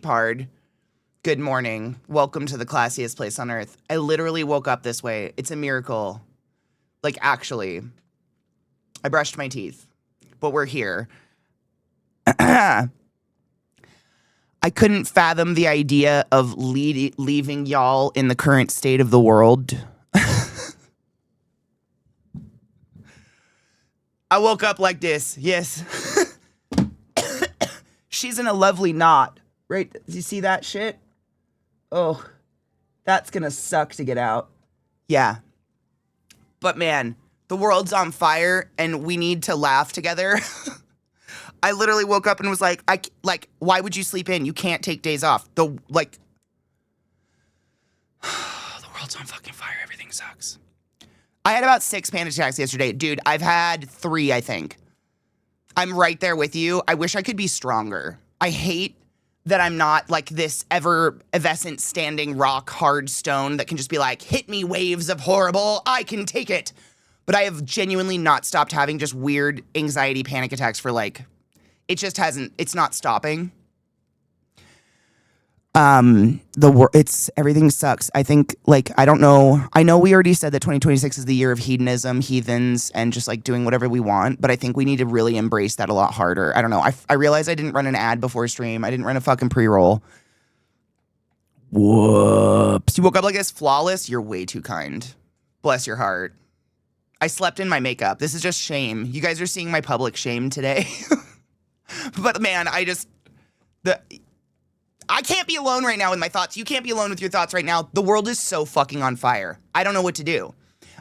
Pard. Good morning. Welcome to the classiest place on earth. I literally woke up this way. It's a miracle. Like, actually. I brushed my teeth. But we're here. I couldn't fathom the idea of leaving y'all in the current state of the world. I woke up like this. Yes. She's in a lovely knot. Right? Do you see that shit? Oh, that's gonna suck to get out. Yeah. But man, the world's on fire and we need to laugh together. I literally woke up and was like, why would you sleep in? You can't take days off. The world's on fucking fire. Everything sucks. I had about 6 panic attacks yesterday. Dude, I've had 3, I think. I'm right there with you. I wish I could be stronger. I hate that I'm not like this effervescent standing rock hard stone that can just be like, hit me waves of horrible, I can take it. But I have genuinely not stopped having just weird anxiety panic attacks for like, it's not stopping. Everything sucks. I think, like, I don't know. I know we already said that 2026 is the year of hedonism, heathens, and just like doing whatever we want, but I think we need to really embrace that a lot harder. I don't know. I realized I didn't run an ad before stream. I didn't run a fucking pre-roll. Whoops. You woke up like this flawless? You're way too kind. Bless your heart. I slept in my makeup. This is just shame. You guys are seeing my public shame today. But man, I can't be alone right now with my thoughts. You can't be alone with your thoughts right now. The world is so fucking on fire. I don't know what to do.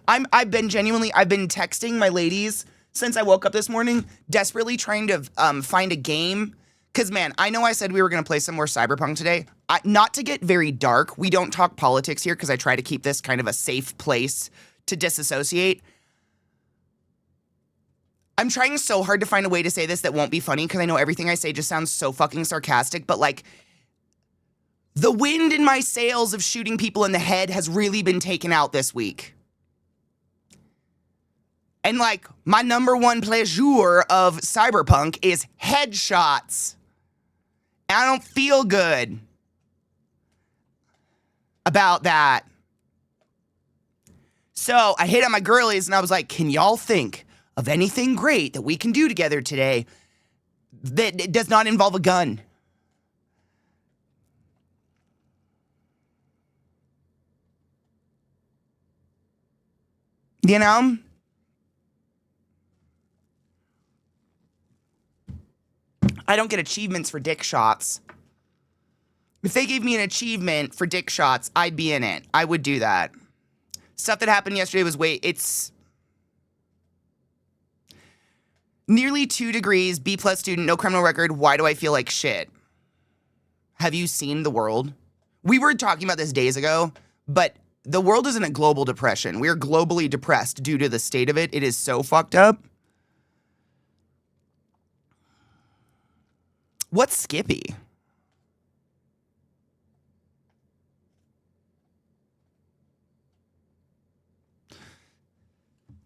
I've been texting my ladies since I woke up this morning, desperately trying to find a game. Cause man, I know I said we were gonna play some more Cyberpunk today. Not to get very dark. We don't talk politics here because I try to keep this kind of a safe place to disassociate. I'm trying so hard to find a way to say this that won't be funny because I know everything I say just sounds so fucking sarcastic, but like, the wind in my sails of shooting people in the head has really been taken out this week. And like, my number one pleasure of Cyberpunk is headshots. And I don't feel good about that. So I hit on my girlies and I was like, can y'all think of anything great that we can do together today that does not involve a gun? You know? I don't get achievements for dick shots. If they gave me an achievement for dick shots, I'd be in it. I would do that. Stuff that happened yesterday was it's nearly 2 degrees, B+ student, no criminal record. Why do I feel like shit? Have you seen the world? We were talking about this days ago, but the world is in a global depression. We are globally depressed due to the state of it. It is so fucked up. What's Skippy?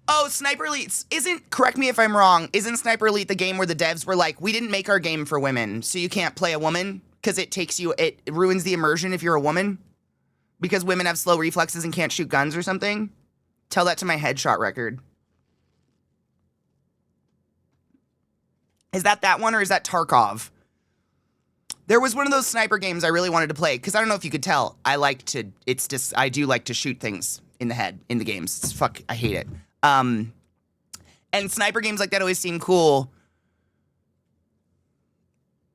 Oh, Sniper Elite correct me if I'm wrong, isn't Sniper Elite the game where the devs were like, we didn't make our game for women, so you can't play a woman because it ruins the immersion if you're a woman? Because women have slow reflexes and can't shoot guns or something? Tell that to my headshot record. Is that one or is that Tarkov? There was one of those sniper games I really wanted to play because I don't know if you could tell. I do like to shoot things in the head in the games. I hate it. And sniper games like that always seem cool.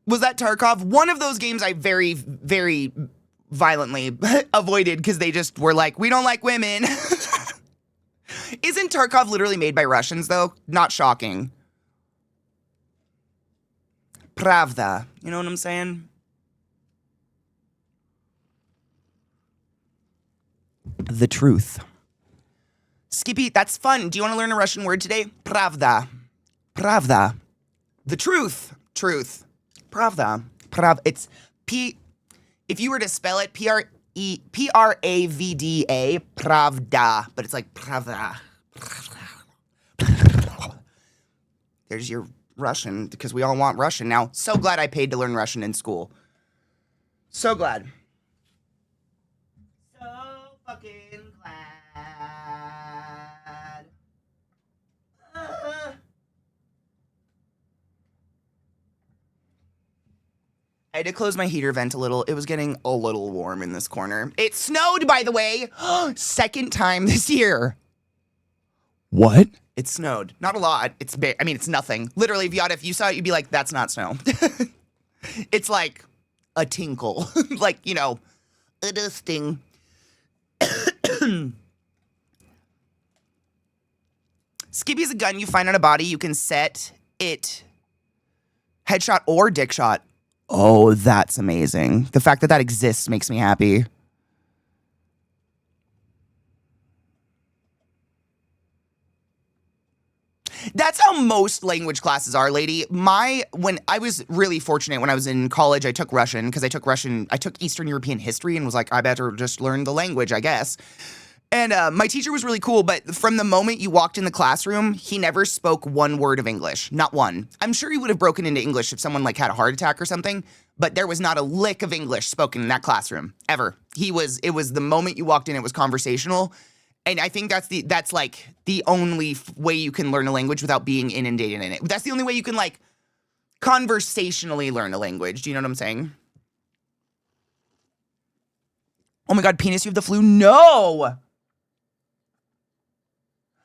Was that Tarkov? One of those games I very, very violently avoided because they just were like, we don't like women. Isn't Tarkov literally made by Russians, though? Not shocking. Pravda. You know what I'm saying? The truth. Skippy, that's fun. Do you want to learn a Russian word today? Pravda. Pravda. The truth. Truth. Pravda. It's P. If you were to spell it, Pravda, Pravda, but it's like Pravda. There's your Russian, because we all want Russian now. So glad I paid to learn Russian in school. So glad. So fucking glad. I had to close my heater vent a little. It was getting a little warm in this corner. It snowed, by the way. Second time this year. What? It snowed. Not a lot. It's big. I mean, it's nothing. Literally, if you saw it, you'd be like, that's not snow. It's like a tinkle. Like, you know, a dusting. Skippy is a gun you find on a body. You can set it headshot or dick shot. Oh, that's amazing. The fact that that exists makes me happy. That's how most language classes are, lady. When I was really fortunate when I was in college, I took Russian because I took Eastern European history and was like, I better just learn the language, I guess. And my teacher was really cool, but from the moment you walked in the classroom, he never spoke one word of English. Not one. I'm sure he would have broken into English if someone like had a heart attack or something, but there was not a lick of English spoken in that classroom, ever. It was the moment you walked in, it was conversational. And I think that's like the only way you can learn a language without being inundated in it. That's the only way you can like conversationally learn a language. Do you know what I'm saying? Oh my God, penis, you have the flu? No!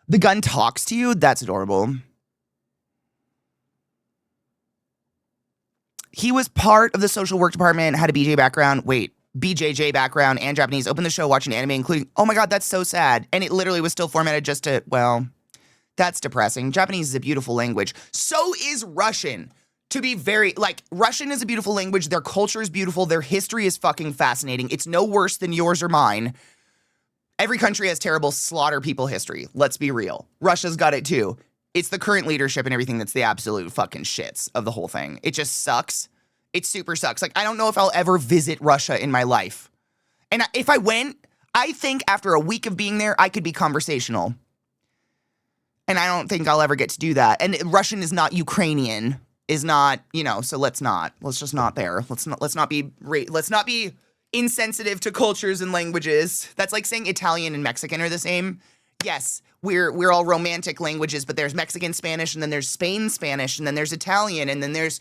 The gun talks to you? That's adorable. He was part of the social work department, had a BJJ background and Japanese. Opened the show watching anime, including, oh my God, that's so sad. And it literally was still formatted just to, well, that's depressing. Japanese is a beautiful language. So is Russian. To be very, like, Russian is a beautiful language. Their culture is beautiful. Their history is fucking fascinating. It's no worse than yours or mine. Every country has terrible slaughter people history. Let's be real. Russia's got it too. It's the current leadership and everything that's the absolute fucking shits of the whole thing. It just sucks. It super sucks. Like, I don't know if I'll ever visit Russia in my life. And if I went, I think after a week of being there, I could be conversational. And I don't think I'll ever get to do that. And Russian is not Ukrainian, is not, you know, so let's just not there. Let's not be insensitive to cultures and languages. That's like saying Italian and Mexican are the same. Yes, we're all romantic languages, but there's Mexican Spanish, and then there's Spain Spanish, and then there's Italian, and then there's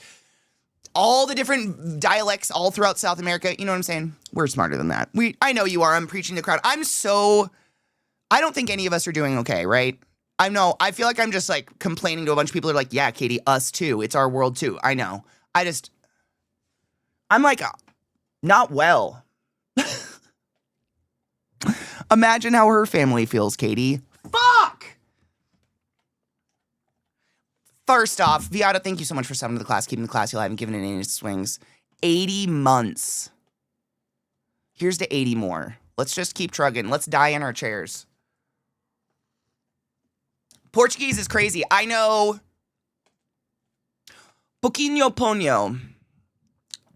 all the different dialects all throughout South America. You know what I'm saying? We're smarter than that. I know you are. I'm preaching to the crowd. I don't think any of us are doing okay, right? I feel like I'm just like complaining to a bunch of people who are like, yeah, Katie, us too. It's our world too. I know. I'm like, not well. Imagine how her family feels, Katie. Fuck! First off, Viata, thank you so much for subbing to the class, keeping the class alive and giving it any swings. 80 months. Here's to 80 more. Let's just keep trugging. Let's die in our chairs. Portuguese is crazy. I know. Pouquinho Ponyo.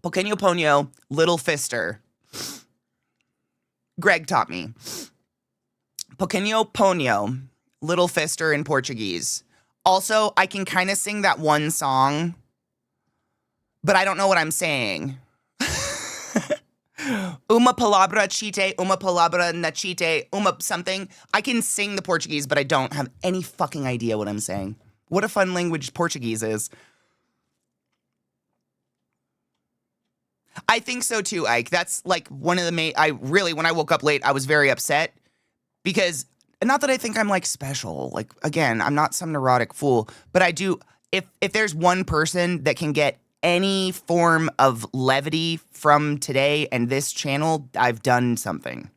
Pouquinho Ponyo, little fister. Greg taught me. Pouquinho Ponyo, little fister in Portuguese. Also, I can kind of sing that one song, but I don't know what I'm saying. Uma palavra chite, uma palavra na chite, uma something. I can sing the Portuguese, but I don't have any fucking idea what I'm saying. What a fun language Portuguese is. I think so too, Ike. That's like one of the main, when I woke up late, I was very upset because, not that I think I'm like special. Like, again, I'm not some neurotic fool, but I do, if there's one person that can get any form of levity from today and this channel, I've done something.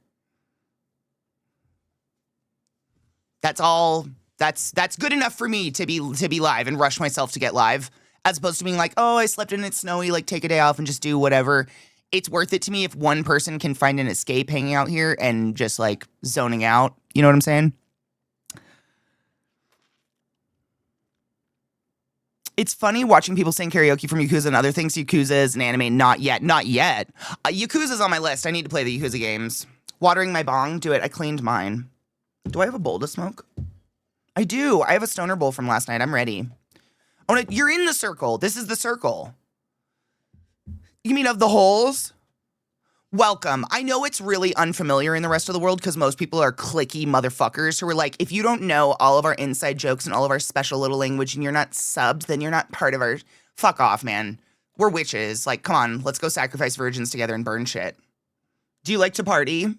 That's all. That's good enough for me to be live and rush myself to get live. As opposed to being like, oh, I slept in, it's snowy, like take a day off and just do whatever. It's worth it to me if one person can find an escape hanging out here and just like zoning out. You know what I'm saying? It's funny watching people sing karaoke from Yakuza and other things. Yakuza is an anime, not yet. Yakuza's on my list. I need to play the Yakuza games. Watering my bong, do it. I cleaned mine. Do I have a bowl to smoke? I do. I have a stoner bowl from last night. I'm ready. You're in the circle. This is the circle. You mean of the holes? welcome. I know it's really unfamiliar in the rest of the world because most people are cliquey motherfuckers who are like, if you don't know all of our inside jokes and all of our special little language and you're not subbed, then you're not part of our... Fuck off, man. We're witches. Like, come on, let's go sacrifice virgins together and burn shit. Do you like to party?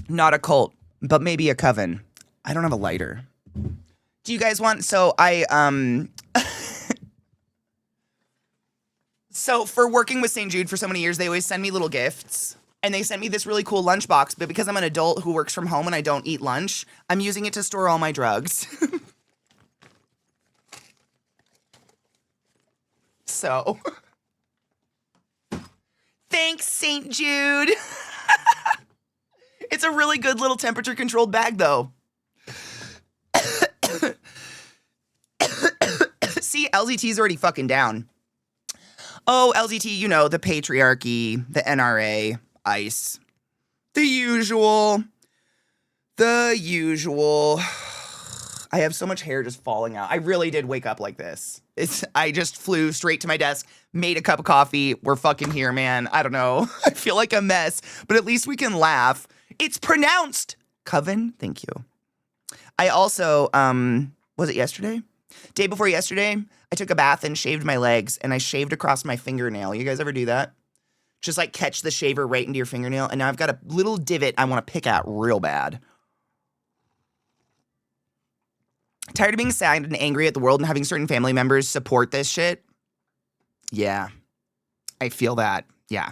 Not a cult, but maybe a coven. I don't have a lighter. Do you guys want... So So for working with St. Jude for so many years, they always send me little gifts. And they sent me this really cool lunchbox. But because I'm an adult who works from home and I don't eat lunch, I'm using it to store all my drugs. So. Thanks, St. Jude. It's a really good little temperature-controlled bag, though. See, LZT's already fucking down. Oh, LZT, you know, the patriarchy, the NRA, ICE. The usual. The usual. I have so much hair just falling out. I really did wake up like this. I just flew straight to my desk, made a cup of coffee. We're fucking here, man. I don't know. I feel like a mess, but at least we can laugh. It's pronounced coven. Thank you. I also, was it yesterday? Day before yesterday, I took a bath and shaved my legs, and I shaved across my fingernail. You guys ever do that? Just like catch the shaver right into your fingernail, and now I've got a little divot I want to pick at real bad. Tired of being sad and angry at the world and having certain family members support this shit? Yeah. I feel that. Yeah.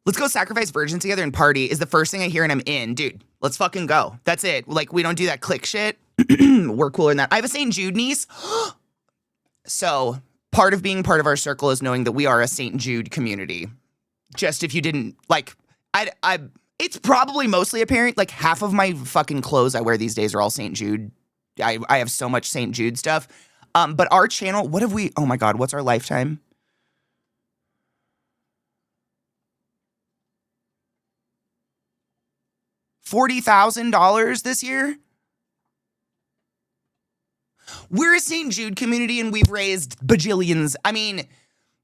Let's go sacrifice virgins together and party is the first thing I hear and I'm in. Dude, let's fucking go. That's it. Like, we don't do that click shit. We're cooler than that. I have a St. Jude niece. So, part of being part of our circle is knowing that we are a St. Jude community. Just if you didn't, like, it's probably mostly apparent. Like, half of my fucking clothes I wear these days are all St. Jude. I have so much St. Jude stuff. But our channel, what have we, oh my God, what's our lifetime? $40,000 this year? We're a St. Jude community and we've raised bajillions. I mean,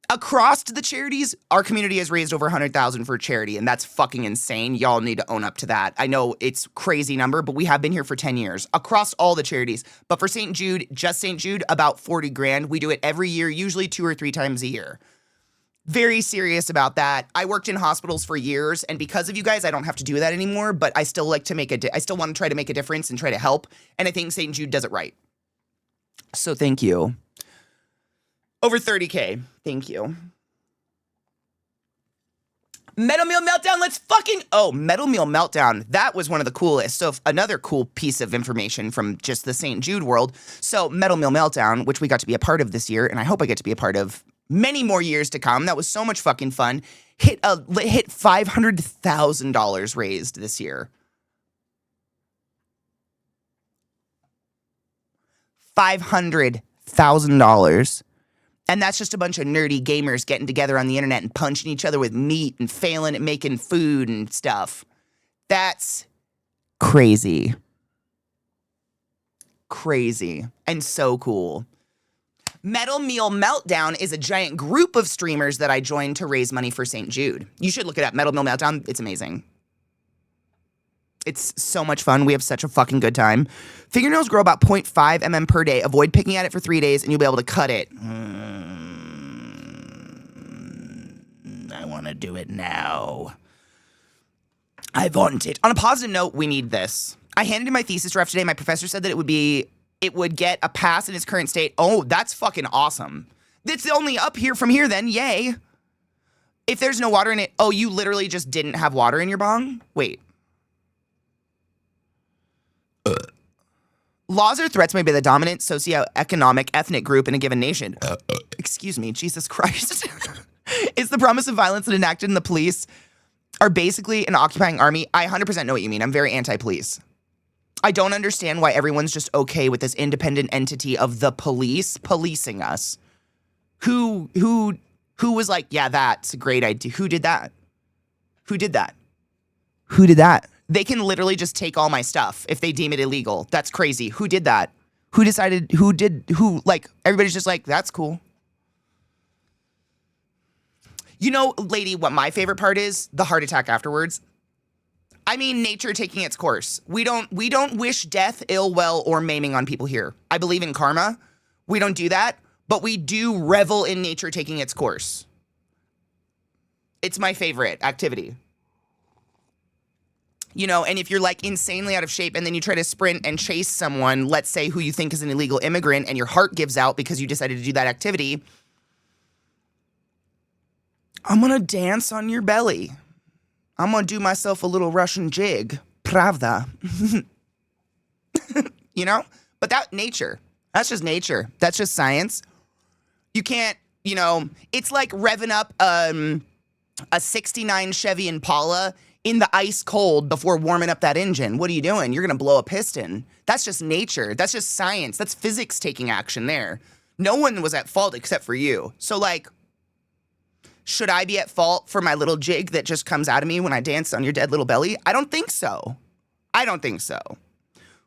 across the charities, our community has raised over 100,000 for charity, and that's fucking insane. Y'all need to own up to that. I know it's a crazy number, but we have been here for 10 years across all the charities. But for St. Jude, just St. Jude, about 40 grand. We do it every year, usually 2 or 3 times a year. Very serious about that. I worked in hospitals for years, and because of you guys, I don't have to do that anymore, but I still like to I still want to try to make a difference and try to help, and I think St. Jude does it right. So thank you. Over 30K. Thank you. Metal Meal Meltdown, let's fucking... Oh, Metal Meal Meltdown. That was one of the coolest. So another cool piece of information from just the St. Jude world. So Metal Meal Meltdown, which we got to be a part of this year, and I hope I get to be a part of many more years to come. That was so much fucking fun. Hit $500,000 raised this year. $500,000. And that's just a bunch of nerdy gamers getting together on the internet and punching each other with meat and failing at making food and stuff. That's crazy. Crazy. And so cool. Metal Meal Meltdown is a giant group of streamers that I joined to raise money for St. Jude. You should look it up. Metal Meal Meltdown. It's amazing. It's so much fun. We have such a fucking good time. Fingernails grow about 0.5 mm per day. Avoid picking at it for 3 days and you'll be able to cut it. I want to do it now. I want it. On a positive note, we need this. I handed in my thesis draft today. My professor said that it would get a pass in its current state. Oh, that's fucking awesome. It's only up here from here then. Yay. If there's no water in it. Oh, you literally just didn't have water in your bong? Wait. Laws or threats made by the dominant socioeconomic ethnic group in a given nation. Excuse me, Jesus Christ. It's the promise of violence that enacted in the police are basically an occupying army. I 100% know what you mean. I'm very anti-police. I don't understand why everyone's just okay with this independent entity of the police policing us. Who was like, yeah, that's a great idea. Who did that? Who did that? Who did that? They can literally just take all my stuff if they deem it illegal. That's crazy. Who did that? Who decided, like, everybody's just like, that's cool. You know, lady, what my favorite part is? The heart attack afterwards. I mean, nature taking its course. We don't wish death, ill, well, or maiming on people here. I believe in karma. We don't do that, but we do revel in nature taking its course. It's my favorite activity. You know, and if you're like insanely out of shape and then you try to sprint and chase someone, let's say who you think is an illegal immigrant, and your heart gives out because you decided to do that activity, I'm gonna dance on your belly. I'm gonna do myself a little Russian jig. Pravda. You know? But that's just nature. That's just science. You can't, you know, it's like revving up a 69 Chevy Impala in the ice cold before warming up that engine. What are you doing? You're gonna blow a piston. That's just nature. That's just science. That's physics taking action there. No one was at fault except for you. So like, should I be at fault for my little jig that just comes out of me when I dance on your dead little belly? I don't think so. I don't think so.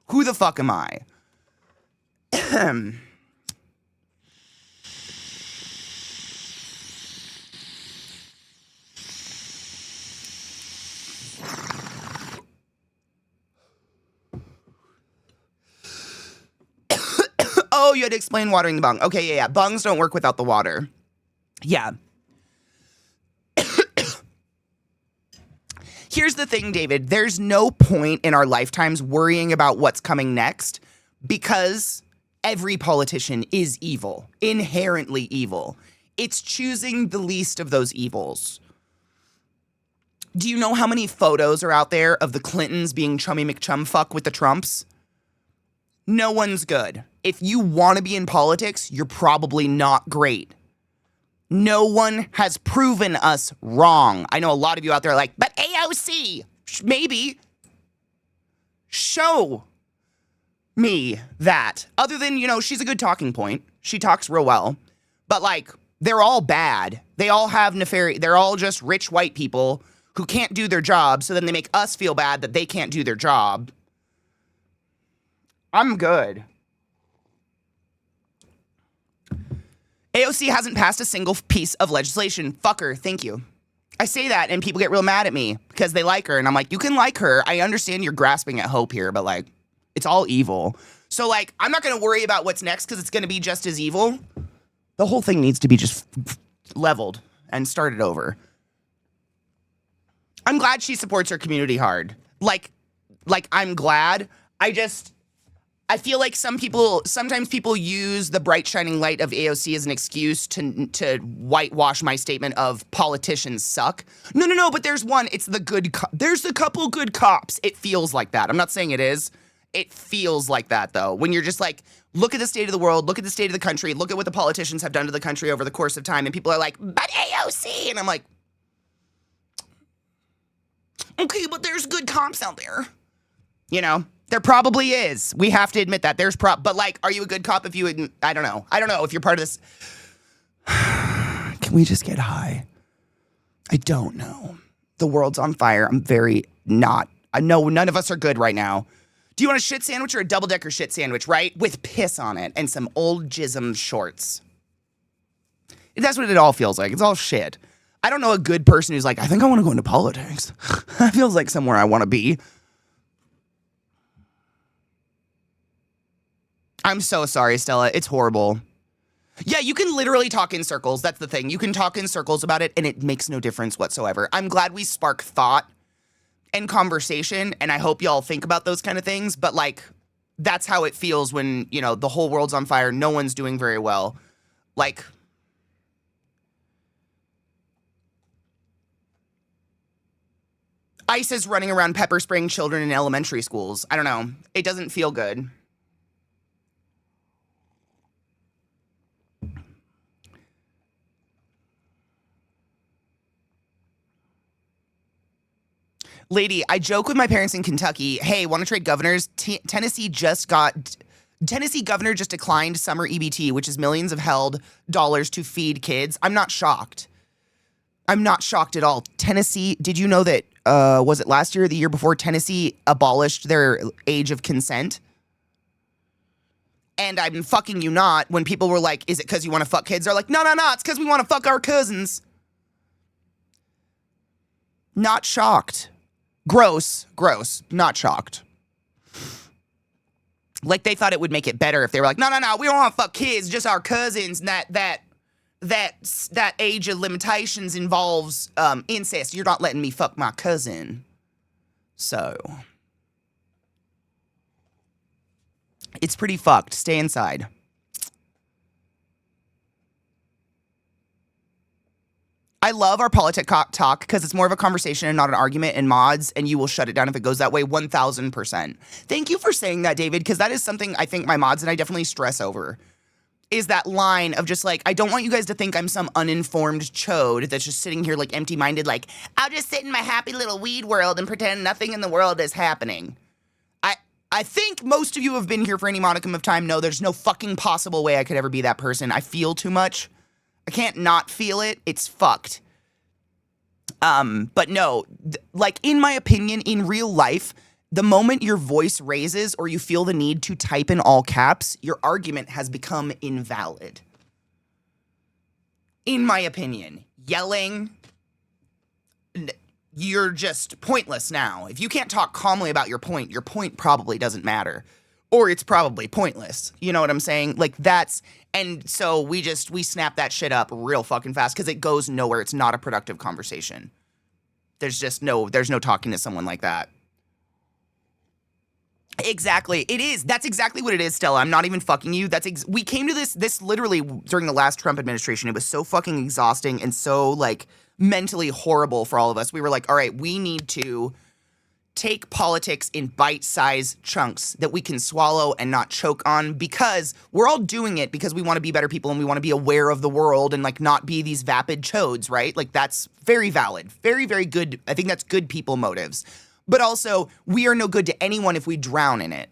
Who the fuck am I? Oh, you had to explain watering the bung. Okay, yeah. Bungs don't work without the water. Yeah. Here's the thing, David. There's no point in our lifetimes worrying about what's coming next because every politician is evil, inherently evil. It's choosing the least of those evils. Do you know how many photos are out there of the Clintons being chummy McChumfuck with the Trumps? No one's good. If you want to be in politics, you're probably not great. No one has proven us wrong. I know a lot of you out there are like, but AOC, maybe. Show me that. Other than, you know, she's a good talking point. She talks real well. But like, they're all bad. They all have nefarious, they're all just rich white people who can't do their job, so then they make us feel bad that they can't do their job. I'm good. AOC hasn't passed a single piece of legislation. Fuck her, thank you. I say that and people get real mad at me because they like her. And I'm like, you can like her. I understand you're grasping at hope here, but like, it's all evil. So like, I'm not going to worry about what's next because it's going to be just as evil. The whole thing needs to be just leveled and started over. I'm glad she supports her community hard. Like I'm glad. I feel like sometimes people use the bright shining light of AOC as an excuse to whitewash my statement of politicians suck. No, but there's one, it's the good, there's a couple good cops. It feels like that. I'm not saying it is. It feels like that though. When you're just like, look at the state of the world, look at the state of the country, look at what the politicians have done to the country over the course of time. And people are like, but AOC. And I'm like, okay, but there's good cops out there. You know? There probably is. We have to admit that. But like, are you a good cop if you, I don't know. I don't know if you're part of this. Can we just get high? I don't know. The world's on fire. I'm very not. I know none of us are good right now. Do you want a shit sandwich or a double-decker shit sandwich, right? With piss on it and some old jism shorts. That's what it all feels like. It's all shit. I don't know a good person who's like, I think I want to go into politics. That feels like somewhere I want to be. I'm so sorry, Stella. It's horrible. Yeah, you can literally talk in circles. That's the thing. You can talk in circles about it, and it makes no difference whatsoever. I'm glad we spark thought and conversation, and I hope y'all think about those kind of things. But, like, that's how it feels when, you know, the whole world's on fire. No one's doing very well. Like, ICE is running around pepper spraying children in elementary schools. I don't know. It doesn't feel good. Lady, I joke with my parents in Kentucky, hey, want to trade governors? Tennessee governor just declined summer EBT, which is millions of held dollars to feed kids. I'm not shocked. I'm not shocked at all. Tennessee, did you know that, was it last year or the year before, Tennessee abolished their age of consent? And I'm fucking you not when people were like, is it because you want to fuck kids? They're like, no, it's because we want to fuck our cousins. Not shocked. Gross, not shocked. Like they thought it would make it better if they were like, no, we don't want to fuck kids, just our cousins. And that age of limitations involves incest. You're not letting me fuck my cousin. So it's pretty fucked. Stay inside. I love our politic talk because it's more of a conversation and not an argument in mods, and you will shut it down if it goes that way 1,000%. Thank you for saying that, David, because that is something I think my mods and I definitely stress over, is that line of just like, I don't want you guys to think I'm some uninformed chode that's just sitting here like empty-minded, like, I'll just sit in my happy little weed world and pretend nothing in the world is happening. I think most of you who have been here for any modicum of time know there's no fucking possible way I could ever be that person. I feel too much. I can't not feel it. It's fucked. But no, like in my opinion, in real life, the moment your voice raises or you feel the need to type in all caps, your argument has become invalid. In my opinion, yelling, you're just pointless now. If you can't talk calmly about your point probably doesn't matter. Or it's probably pointless. You know what I'm saying? Like and so we snap that shit up real fucking fast because it goes nowhere. It's not a productive conversation. There's no talking to someone like that. Exactly. It is. That's exactly what it is, Stella. I'm not even fucking you. We came to this literally during the last Trump administration. It was so fucking exhausting and so like mentally horrible for all of us. We were like, all right, we need to take politics in bite-sized chunks that we can swallow and not choke on, because we're all doing it because we want to be better people and we want to be aware of the world and like not be these vapid chodes, right? Like that's very valid. Very, very good. I think that's good people motives. But also, we are no good to anyone if we drown in it.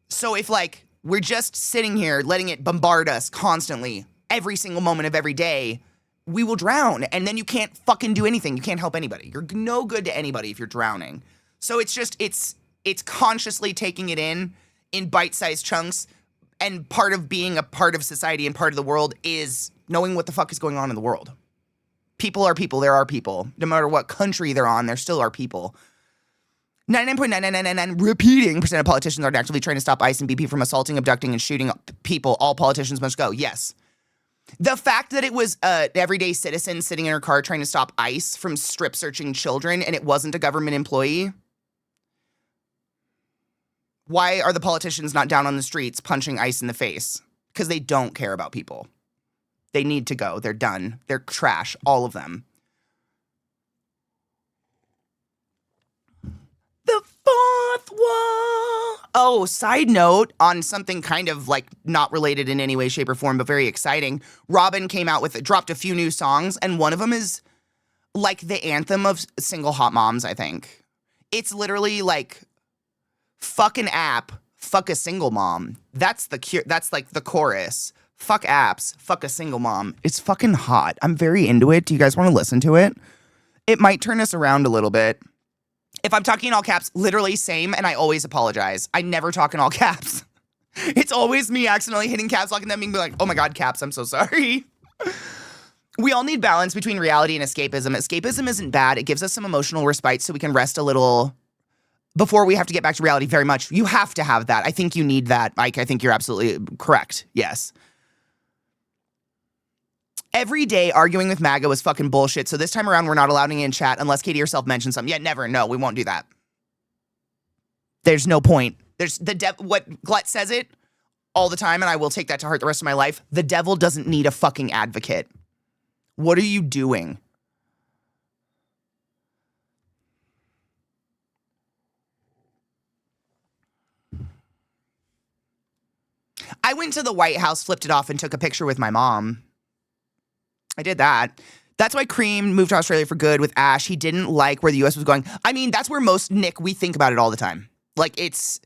So if like we're just sitting here letting it bombard us constantly every single moment of every day, we will drown, and then you can't fucking do anything. You can't help anybody. You're no good to anybody if you're drowning. So it's just, it's consciously taking it in bite-sized chunks, and part of being a part of society and part of the world is knowing what the fuck is going on in the world. People are people. There are people. No matter what country they're on, there still are people. 99.9999 repeating % of politicians are actively trying to stop ICE and BP from assaulting, abducting, and shooting people. All politicians must go. Yes. The fact that it was an everyday citizen sitting in her car trying to stop ICE from strip searching children and it wasn't a government employee. Why are the politicians not down on the streets punching ICE in the face? Because they don't care about people. They need to go. They're done. They're trash. All of them. The fourth wall. Oh, side note on something kind of like not related in any way, shape, or form, but very exciting. Robin came out dropped a few new songs, and one of them is like the anthem of single hot moms, I think. It's literally like, fuck an app, fuck a single mom. That's like the chorus. Fuck apps, fuck a single mom. It's fucking hot. I'm very into it. Do you guys want to listen to it? It might turn us around a little bit. If I'm talking in all caps, literally same, and I always apologize. I never talk in all caps. It's always me accidentally hitting caps lock and then being like, oh my God, caps, I'm so sorry. We all need balance between reality and escapism. Escapism isn't bad. It gives us some emotional respite so we can rest a little before we have to get back to reality very much. You have to have that. I think you need that, Mike. I think you're absolutely correct. Yes. Every day arguing with MAGA was fucking bullshit, so this time around we're not allowing it in chat unless Katie herself mentions something. Yeah, never. No, we won't do that. There's no point. There's what Glut says it all the time, and I will take that to heart the rest of my life. The devil doesn't need a fucking advocate. What are you doing? I went to the White House, flipped it off, and took a picture with my mom. I did that. That's why Cream moved to Australia for good with Ash. He didn't like where the U.S. was going. I mean, that's where most, Nick, we think about it all the time. Like, it's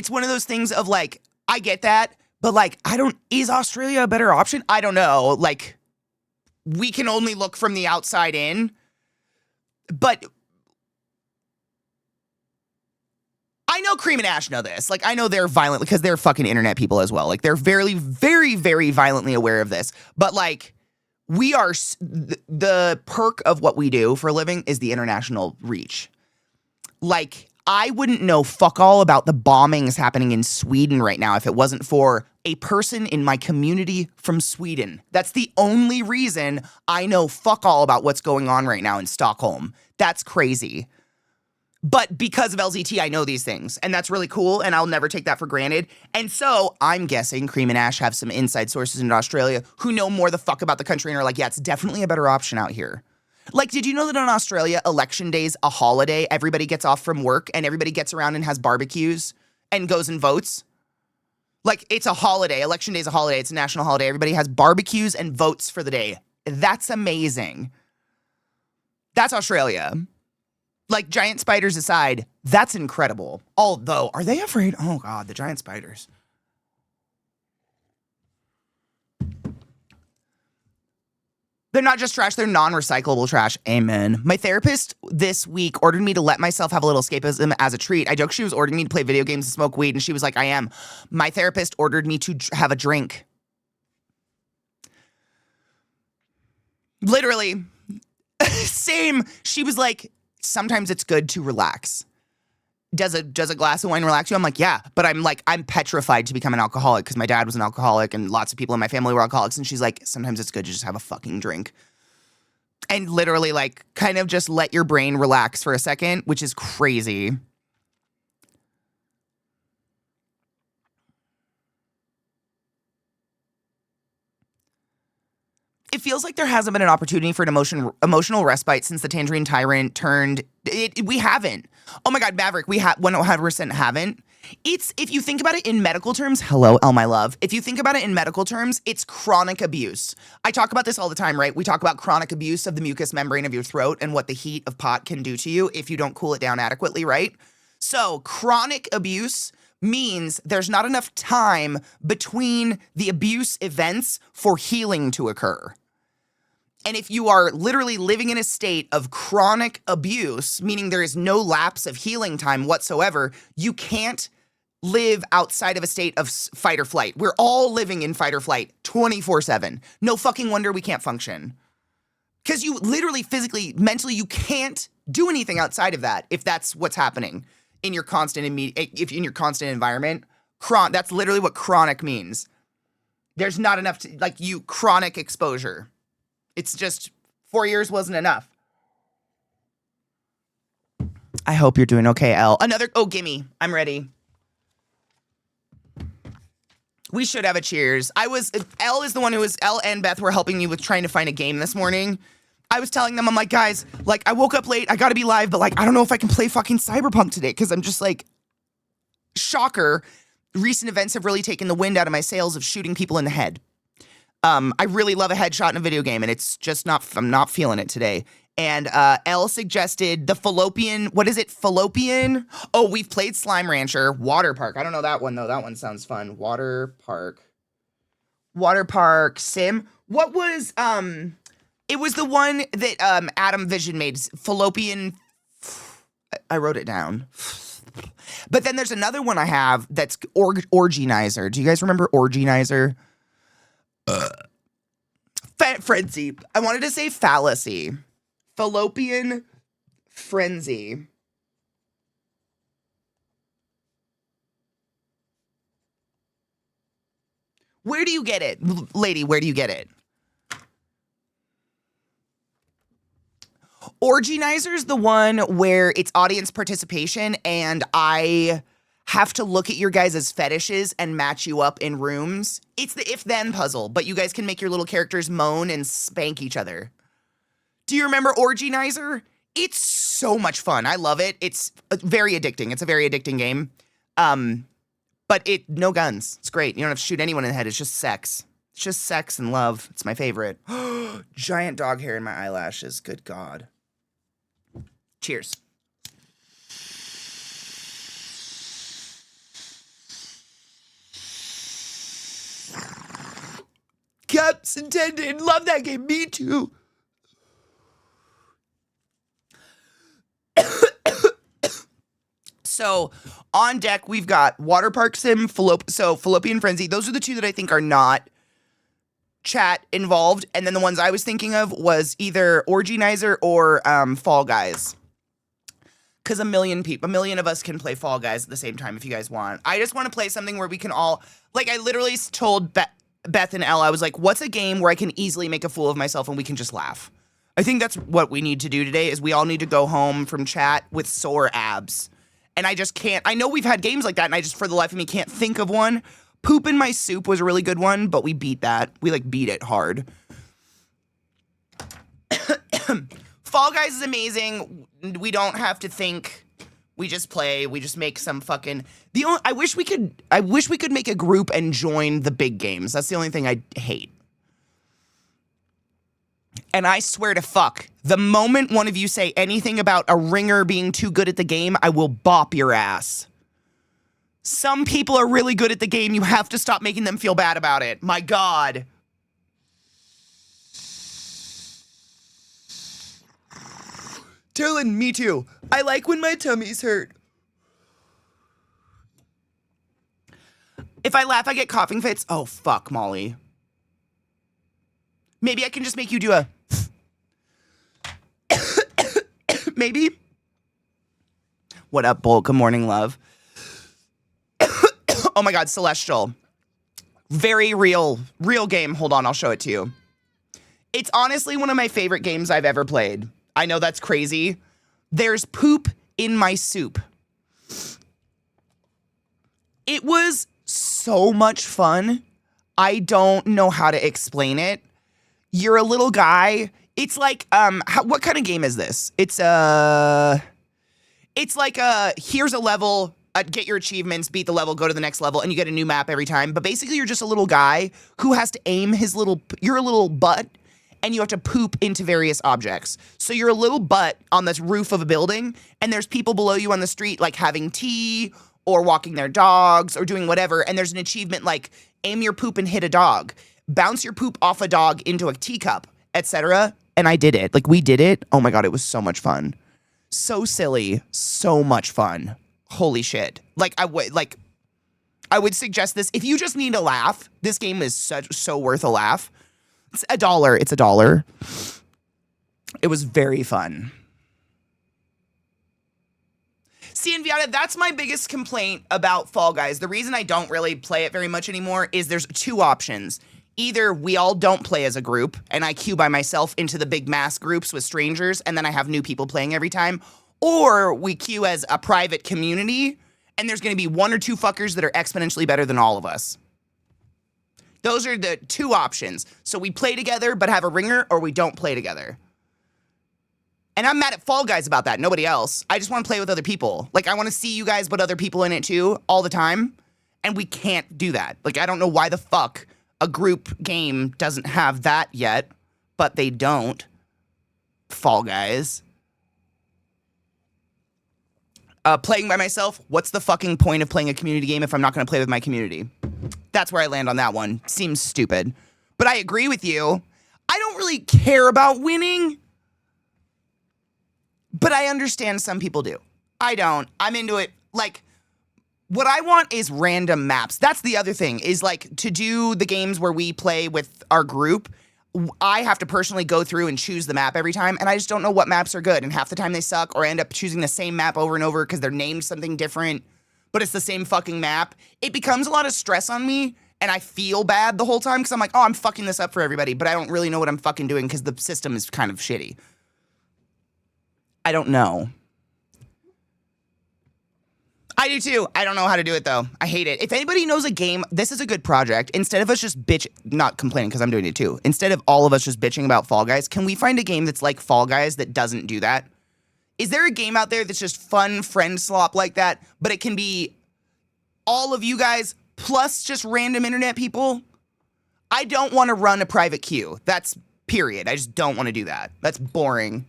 one of those things of, like, I get that, but, like, is Australia a better option? I don't know. Like, we can only look from the outside in. But I know Cream and Ash know this. Like, I know they're violent because they're fucking internet people as well. Like, they're very, very, very violently aware of this. But, like, We are, the perk of what we do for a living is the international reach. Like, I wouldn't know fuck all about the bombings happening in Sweden right now if it wasn't for a person in my community from Sweden. That's the only reason I know fuck all about what's going on right now in Stockholm. That's crazy. But because of LZT, I know these things, and that's really cool, and I'll never take that for granted. And so I'm guessing Cream and Ash have some inside sources in Australia who know more the fuck about the country and are like, yeah, it's definitely a better option out here. Like, did you know that in Australia, election day's a holiday? Everybody gets off from work, and everybody gets around and has barbecues and goes and votes? Like, it's a holiday. Election day's a holiday. It's a national holiday. Everybody has barbecues and votes for the day. That's amazing. That's Australia. Like, giant spiders aside, that's incredible. Although, are they afraid? Oh, God, the giant spiders. They're not just trash, they're non-recyclable trash. Amen. My therapist this week ordered me to let myself have a little escapism as a treat. I joked she was ordering me to play video games and smoke weed, and she was like, I am. My therapist ordered me to have a drink. Literally. Same. She was like, sometimes it's good to relax. Does a glass of wine relax you? I'm like, yeah, but I'm petrified to become an alcoholic because my dad was an alcoholic and lots of people in my family were alcoholics. And she's like, sometimes it's good to just have a fucking drink. And literally, like, kind of just let your brain relax for a second, which is crazy. It feels like there hasn't been an opportunity for an emotional respite since the Tangerine Tyrant turned. We haven't. Oh my God, Maverick, we 100% haven't. It's, if you think about it in medical terms, hello, Elle, my love. If you think about it in medical terms, it's chronic abuse. I talk about this all the time, right? We talk about chronic abuse of the mucous membrane of your throat and what the heat of pot can do to you if you don't cool it down adequately, right? So chronic abuse means there's not enough time between the abuse events for healing to occur. And if you are literally living in a state of chronic abuse, meaning there is no lapse of healing time whatsoever, you can't live outside of a state of fight or flight. We're all living in fight or flight 24/7. No fucking wonder we can't function. Because you literally, physically, mentally, you can't do anything outside of that if that's what's happening in your constant environment. That's literally what chronic means. There's not enough chronic exposure. It's just 4 years wasn't enough. I hope you're doing okay, Elle. Gimme. I'm ready. We should have a cheers. Elle is the one Elle and Beth were helping me with trying to find a game this morning. I was telling them, I'm like, guys, like, I woke up late. I gotta be live, but like, I don't know if I can play fucking Cyberpunk today because I'm just like, shocker. Recent events have really taken the wind out of my sails of shooting people in the head. I really love a headshot in a video game, and it's just I'm not feeling it today. And Elle suggested the fallopian, what is it, fallopian? Oh, we've played Slime Rancher, Water Park. I don't know that one, though. That one sounds fun. Water Park Sim. What was, it was the one that Adam Vision made, fallopian, I wrote it down. But then there's another one I have that's Orgienizer. Do you guys remember Orgienizer? Frenzy. I wanted to say fallacy. Fallopian frenzy. Where do you get it? Lady, where do you get it? Orgienizer's the one where it's audience participation and I have to look at your guys' fetishes and match you up in rooms. It's the if-then puzzle, but you guys can make your little characters moan and spank each other. Do you remember Orgienizer? It's so much fun. I love it. It's very addicting. It's a very addicting game. But no guns. It's great. You don't have to shoot anyone in the head. It's just sex. It's just sex and love. It's my favorite. Giant dog hair in my eyelashes. Good God. Cheers. Caps intended. Love that game. Me too. So on deck, we've got Water Park Sim, Fallopian Frenzy. Those are the two that I think are not chat involved, and then the ones I was thinking of was either Orgienizer or Fall Guys. Because a million of us can play Fall Guys at the same time if you guys want. I just want to play something where we can all, like, I literally told Beth and Elle, I was like, what's a game where I can easily make a fool of myself and we can just laugh? I think that's what we need to do today, is we all need to go home from chat with sore abs. And I just can't, I know we've had games like that, and I just, for the life of me, can't think of one. Poop in My Soup was a really good one, but we beat that. We, like, beat it hard. Fall Guys is amazing. We don't have to think. We just play. We just make some fucking. I wish we could make a group and join the big games. That's the only thing I hate. And I swear to fuck, the moment one of you say anything about a ringer being too good at the game, I will bop your ass. Some people are really good at the game. You have to stop making them feel bad about it. My God. Dylan, me too. I like when my tummy's hurt. If I laugh, I get coughing fits. Oh, fuck, Molly. Maybe I can just make you do a... Maybe? What up, Bolt? Good morning, love. Oh my God, Celestial. Very real game. Hold on, I'll show it to you. It's honestly one of my favorite games I've ever played. I know that's crazy. There's poop in my soup. It was so much fun. I don't know how to explain it. You're a little guy. It's like, what kind of game is this? It's like here's a level, get your achievements, beat the level, go to the next level, and you get a new map every time. But basically, you're just a little guy who has to aim you're a little butt, and you have to poop into various objects. So you're a little butt on this roof of a building, and there's people below you on the street, like having tea, or walking their dogs, or doing whatever, and there's an achievement like, aim your poop and hit a dog. Bounce your poop off a dog into a teacup, etc. And I did it. Like, we did it. Oh my God, it was so much fun. So silly. So much fun. Holy shit. Like, I would suggest this. If you just need a laugh, this game is so worth a laugh. It's $1. It's $1. It was very fun. See, and Viata, that's my biggest complaint about Fall Guys. The reason I don't really play it very much anymore is there's two options. Either we all don't play as a group, and I queue by myself into the big mass groups with strangers, and then I have new people playing every time, or we queue as a private community, and there's going to be one or two fuckers that are exponentially better than all of us. Those are the two options. So we play together but have a ringer, or we don't play together. And I'm mad at Fall Guys about that, nobody else. I just want to play with other people. Like, I want to see you guys put other people in it too, all the time, and we can't do that. Like, I don't know why the fuck a group game doesn't have that yet, but they don't. Fall Guys. Playing by myself, what's the fucking point of playing a community game if I'm not going to play with my community? That's where I land on that one. Seems stupid. But I agree with you. I don't really care about winning, but I understand some people do. I don't. I'm into it. Like, what I want is random maps. That's the other thing, is like, to do the games where we play with our group, I have to personally go through and choose the map every time, and I just don't know what maps are good, and half the time they suck, or I end up choosing the same map over and over because they're named something different, but it's the same fucking map. It becomes a lot of stress on me, and I feel bad the whole time because I'm like, oh, I'm fucking this up for everybody, but I don't really know what I'm fucking doing because the system is kind of shitty. I don't know. I do too. I don't know how to do it though. I hate it. If anybody knows a game, this is a good project. Instead of us just not complaining because I'm doing it too. Instead of all of us just bitching about Fall Guys, can we find a game that's like Fall Guys that doesn't do that? Is there a game out there that's just fun friend slop like that, but it can be all of you guys plus just random internet people? I don't want to run a private queue. That's period. I just don't want to do that. That's boring.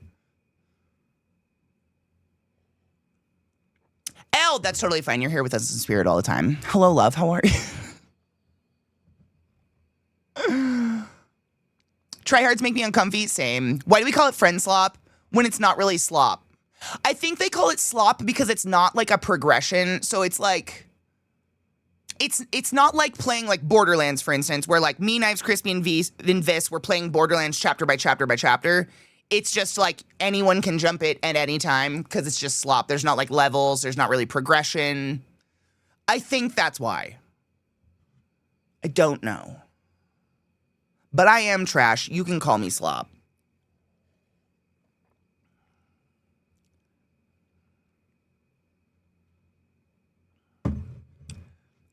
Elle, that's totally fine. You're here with us in spirit all the time. Hello, love. How are you? Tryhards make me uncomfy. Same. Why do we call it friend slop when it's not really slop? I think they call it slop because it's not like a progression. So it's like, it's not like playing like Borderlands, for instance, where like me, Knives, Crispy, and Vis, we're playing Borderlands chapter by chapter by chapter. It's just like anyone can jump it at any time because it's just slop. There's not like levels. There's not really progression. I think that's why. I don't know. But I am trash. You can call me slop.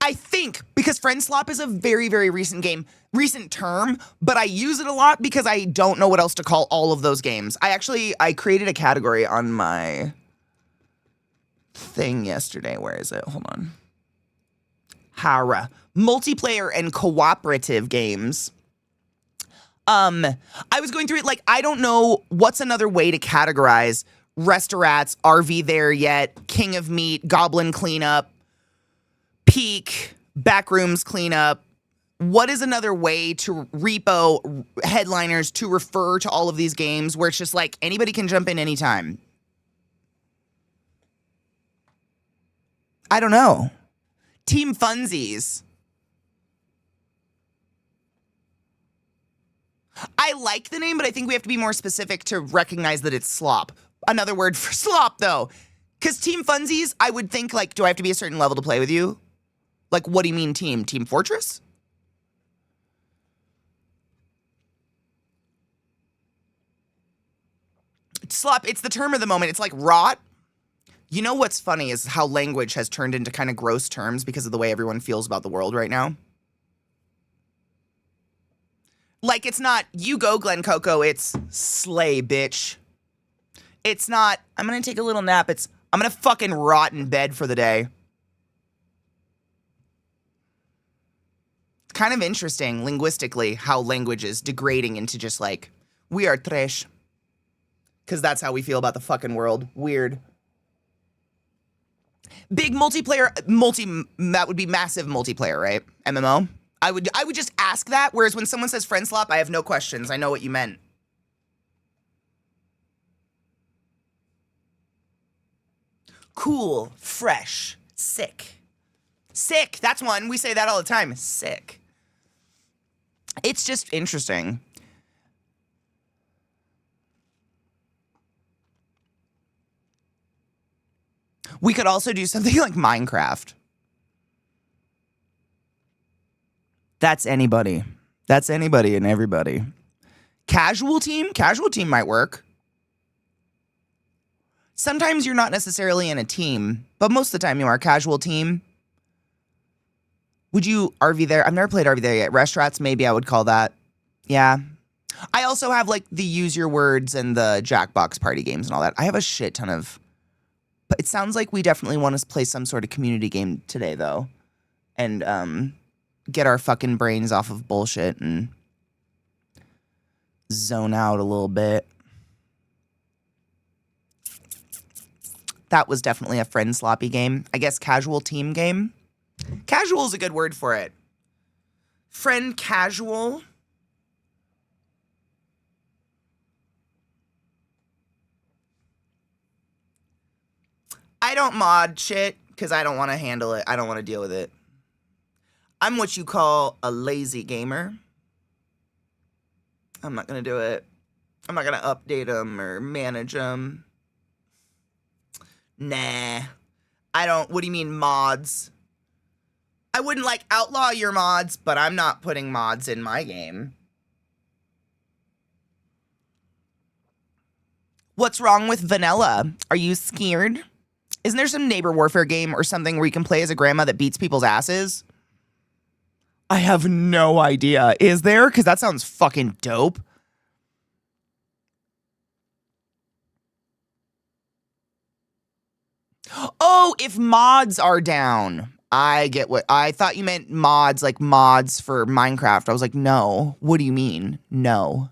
I think because Friend Slop is a very, very recent term, but I use it a lot because I don't know what else to call all of those games. I created a category on my thing yesterday. Where is it? Hold on. Hara. Multiplayer and cooperative games. I was going through it like, I don't know what's another way to categorize Restorats, RV There Yet, King of Meat, Goblin Cleanup, Peak, Backrooms Cleanup. What is another way to repo headliners to refer to all of these games where it's just like anybody can jump in anytime? I don't know. Team Funsies. I like the name, but I think we have to be more specific to recognize that it's slop. Another word for slop, though. Because Team Funsies, I would think, like, do I have to be a certain level to play with you? Like, what do you mean team? Team Fortress? Slop, it's the term of the moment. It's like rot. You know what's funny is how language has turned into kind of gross terms because of the way everyone feels about the world right now. Like, it's not, you go, Glen Coco, it's slay, bitch. It's not, I'm gonna take a little nap, it's, I'm gonna fucking rot in bed for the day. It's kind of interesting, linguistically, how language is degrading into just like, we are trash. Because that's how we feel about the fucking world. Weird. Big multiplayer, that would be massive multiplayer, right? MMO? I would just ask that, whereas when someone says friend slop, I have no questions. I know what you meant. Cool, fresh, sick. Sick, that's one. We say that all the time. Sick. It's just interesting. We could also do something like Minecraft. That's anybody. That's anybody and everybody. Casual team? Casual team might work. Sometimes you're not necessarily in a team, but most of the time you are a casual team. Would you RV there? I've never played RV there yet. Restaurants, maybe I would call that. Yeah. I also have like the use your words and the Jackbox party games and all that. I have a shit ton of... But it sounds like we definitely want to play some sort of community game today, though. And get our fucking brains off of bullshit and zone out a little bit. That was definitely a friend sloppy game. I guess casual team game. Casual is a good word for it. Friend casual. I don't mod shit because I don't want to handle it. I don't want to deal with it. I'm what you call a lazy gamer. I'm not going to do it. I'm not going to update them or manage them. Nah. I don't. What do you mean mods? I wouldn't like outlaw your mods, but I'm not putting mods in my game. What's wrong with vanilla? Are you scared? Isn't there some neighbor warfare game or something where you can play as a grandma that beats people's asses? I have no idea. Is there? Because that sounds fucking dope. Oh, if mods are down. I get what... I thought you meant mods, like mods for Minecraft. I was like, no. What do you mean? No.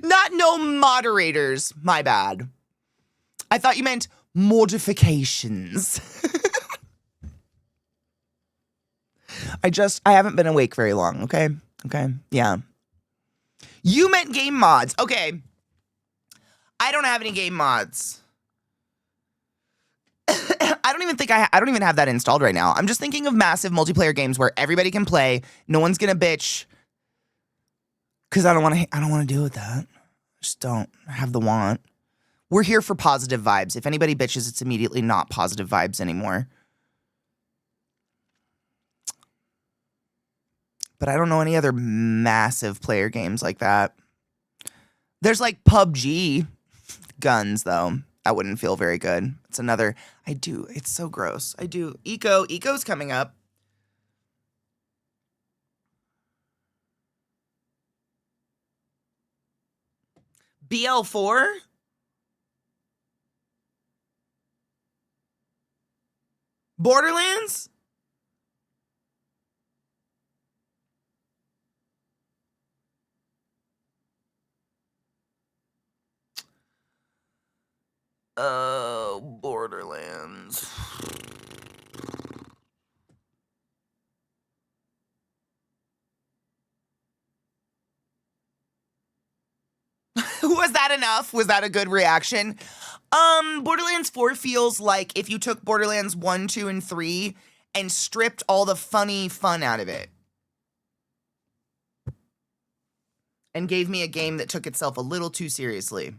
Not no moderators. My bad. I thought you meant modifications. I haven't been awake very long, okay? Okay, yeah. You meant game mods. Okay. I don't have any game mods. I don't even think I don't even have that installed right now. I'm just thinking of massive multiplayer games where everybody can play. No one's gonna bitch. Cause I don't want to deal with that. Just don't have the want. We're here for positive vibes. If anybody bitches, it's immediately not positive vibes anymore. But I don't know any other massive player games like that. There's like PUBG guns though. That wouldn't feel very good. It's another, it's so gross. Eco's coming up. BL4? Borderlands? Borderlands. Was that enough? Was that a good reaction? Borderlands 4 feels like if you took Borderlands 1, 2, and 3 and stripped all the funny fun out of it. And gave me a game that took itself a little too seriously.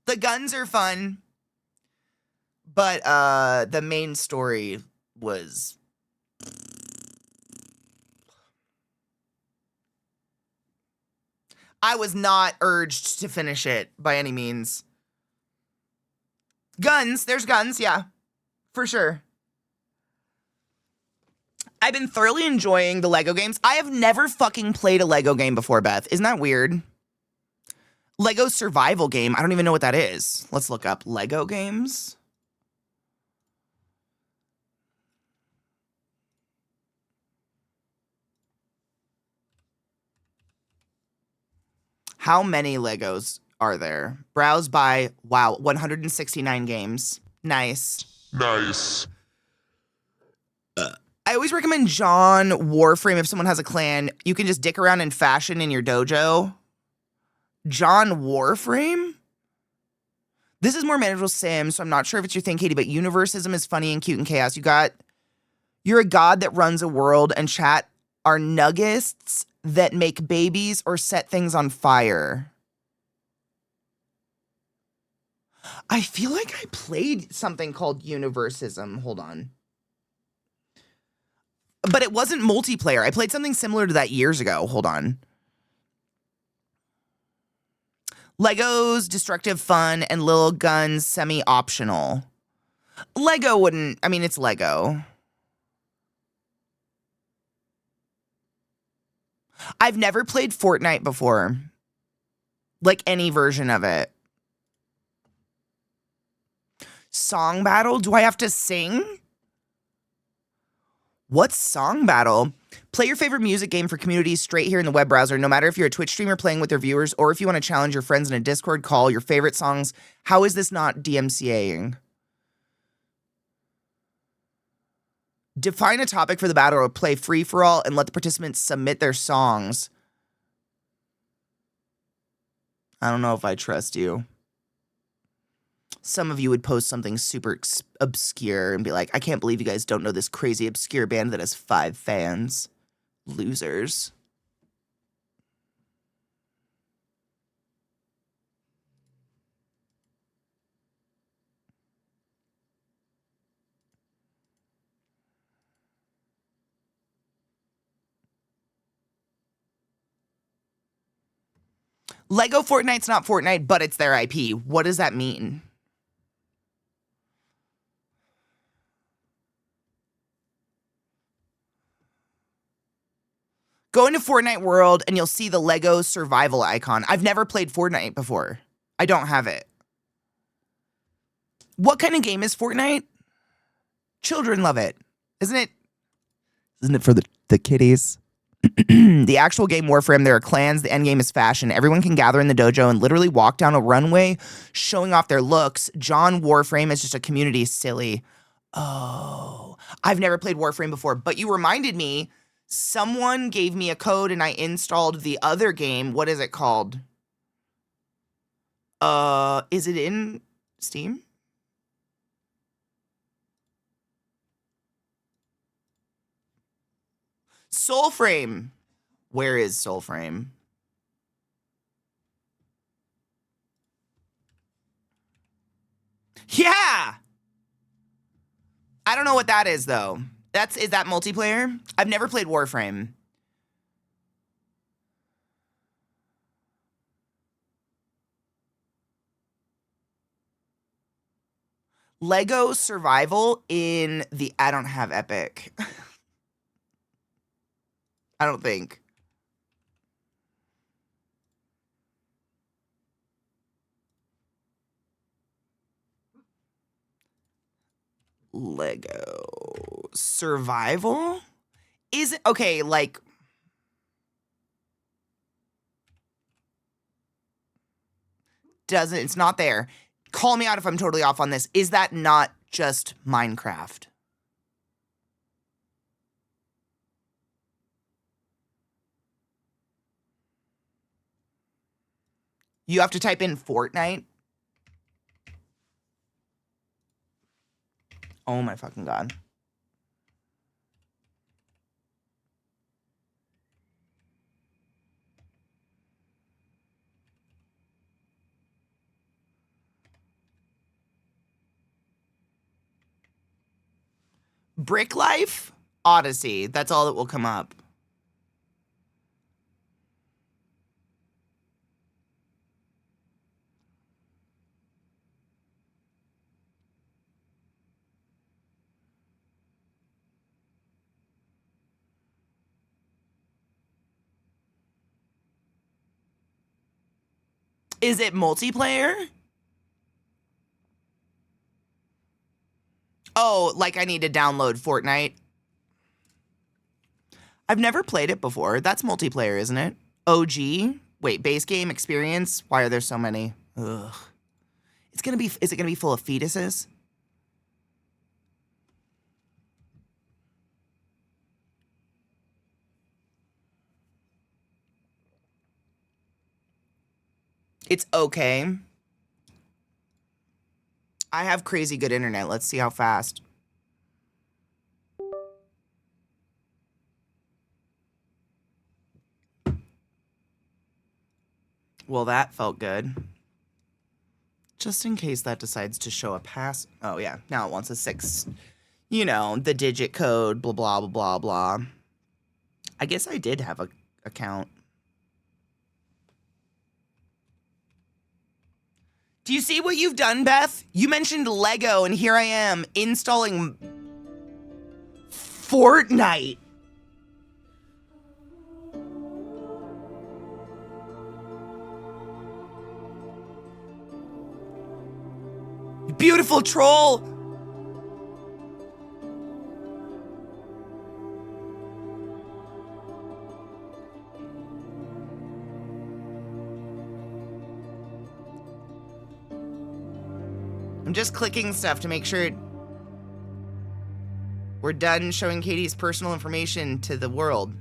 The guns are fun, but the main story was... I was not urged to finish it by any means. Guns, there's guns, yeah, for sure. I've been thoroughly enjoying the Lego games. I have never fucking played a Lego game before, Beth. Isn't that weird? Lego survival game. I don't even know what that is. Let's look up Lego games. How many Legos are there? Browse by, wow, 169 games. Nice. Nice. I always recommend John Warframe if someone has a clan. You can just dick around and fashion in your dojo. John Warframe? This is more manageable sim, so I'm not sure if it's your thing, Katie, but Universism is funny and cute and chaos. You're a god that runs a world, and chat are nuggists that make babies or set things on fire. I feel like I played something called Universism. Hold on. But it wasn't multiplayer. I played something similar to that years ago. Hold on. Legos, destructive fun, and little guns, semi-optional. Lego wouldn't, I mean, it's Lego. I've never played Fortnite before. Like any version of it. Song battle? Do I have to sing? What's song battle? Play your favorite music game for communities straight here in the web browser, no matter if you're a Twitch streamer playing with their viewers or if you want to challenge your friends in a Discord call, your favorite songs. How is this not DMCAing? Define a topic for the battle or play free-for-all and let the participants submit their songs. I don't know if I trust you. Some of you would post something super obscure and be like, I can't believe you guys don't know this crazy obscure band that has 5 fans. Losers. Lego Fortnite's not Fortnite, but it's their IP. What does that mean? Go into Fortnite World and you'll see the Lego survival icon. I've never played Fortnite before. I don't have it. What kind of game is Fortnite? Children love it. Isn't it? Isn't it for the kiddies? The actual game Warframe, there are clans. The end game is fashion. Everyone can gather in the dojo and literally walk down a runway showing off their looks. John Warframe is just a community silly. Oh, I've never played Warframe before, but you reminded me. Someone gave me a code and I installed the other game. What is it called? Is it in Steam? Soulframe. Where is Soulframe? Yeah! I don't know what that is, though. Is that multiplayer? I've never played Warframe. Lego Survival in the... I don't have Epic. I don't think. Lego Survival? Is it... Okay, like... It's not there. Call me out if I'm totally off on this. Is that not just Minecraft? You have to type in Fortnite? Oh my fucking God. Brick Life? Odyssey. That's all that will come up. Is it multiplayer? Oh, like I need to download Fortnite. I've never played it before. That's multiplayer, isn't it? OG? Wait, base game experience? Why are there so many? Ugh. Is it gonna be full of fetuses? It's okay. I have crazy good internet. Let's see how fast. Well, that felt good. Just in case that decides to show a pass. Oh, yeah. Now it wants a 6. You know, the digit code, blah, blah, blah, blah, blah. I guess I did have a account. Do you see what you've done, Beth? You mentioned Lego, and here I am installing Fortnite. Beautiful troll. I'm just clicking stuff to make sure we're done showing Katie's personal information to the world.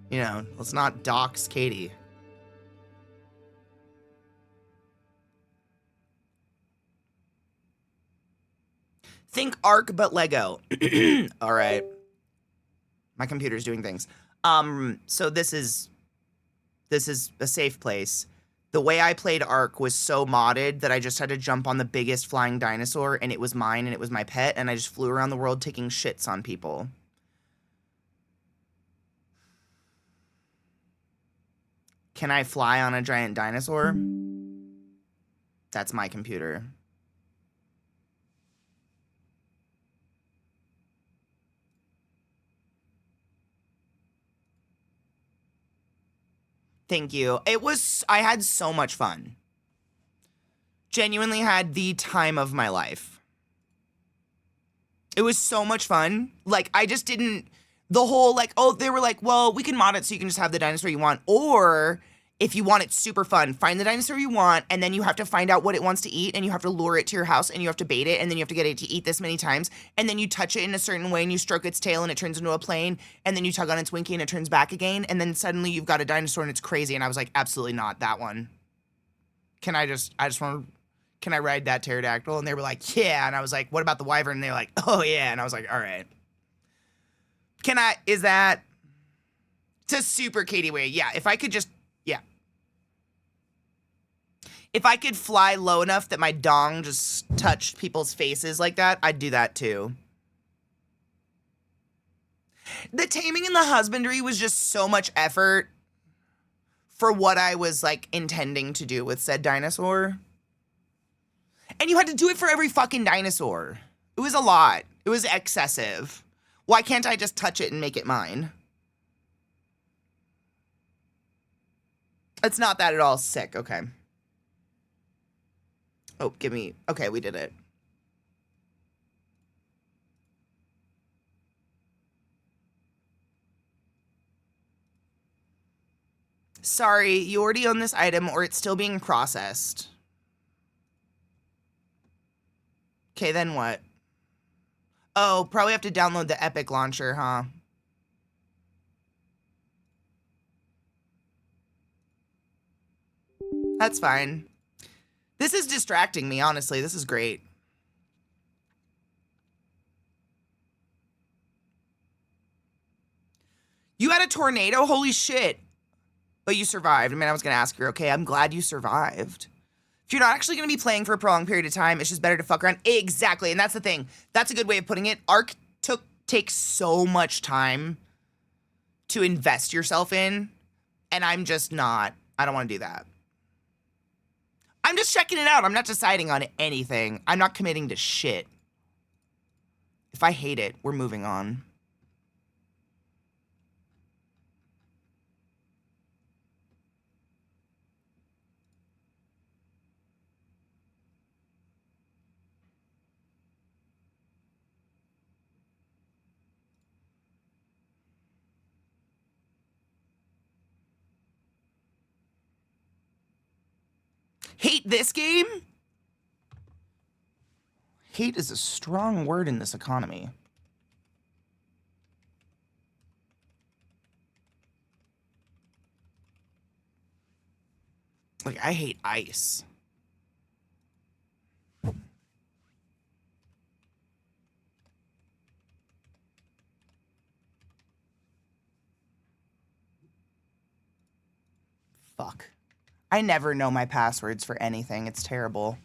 You know, let's not dox Katie. Think Ark, but Lego. All right. My computer's doing things. So this is a safe place. The way I played Ark was so modded that I just had to jump on the biggest flying dinosaur, and it was mine, and it was my pet, and I just flew around the world taking shits on people. Can I fly on a giant dinosaur? That's my computer. Thank you. I had so much fun. Genuinely had the time of my life. It was so much fun. Like, I just didn't, the whole, like, oh, they were like, well, we can mod it so you can just have the dinosaur you want. Or, if you want it super fun, find the dinosaur you want, and then you have to find out what it wants to eat, and you have to lure it to your house, and you have to bait it, and then you have to get it to eat this many times, and then you touch it in a certain way, and you stroke its tail, and it turns into a plane, and then you tug on its winky, and it turns back again, and then suddenly you've got a dinosaur, and it's crazy, and I was like, absolutely not that one. I just want to, can I ride that pterodactyl? And they were like, yeah. And I was like, what about the wyvern? And they were like, oh yeah. And I was like, all right. Is that, it's a super Katie way. Yeah, if I could just, yeah. If I could fly low enough that my dong just touched people's faces like that, I'd do that too. The taming and the husbandry was just so much effort for what I was like intending to do with said dinosaur. And you had to do it for every fucking dinosaur. It was a lot. It was excessive. Why can't I just touch it and make it mine? It's not that at all. Sick. Okay. Oh, give me. Okay, we did it. Sorry, you already own this item or it's still being processed. Okay, then what? Oh, probably have to download the Epic launcher, huh? That's fine. This is distracting me, honestly. This is great. You had a tornado? Holy shit. But you survived. I mean, I was going to ask you, okay, I'm glad you survived. If you're not actually going to be playing for a prolonged period of time, it's just better to fuck around. Exactly, and that's the thing. That's a good way of putting it. Arc takes so much time to invest yourself in, and I'm just not. I don't want to do that. I'm just checking it out. I'm not deciding on anything. I'm not committing to shit. If I hate it, we're moving on. Hate this game? Hate is a strong word in this economy. Like, I hate ice. Fuck. I never know my passwords for anything. It's terrible.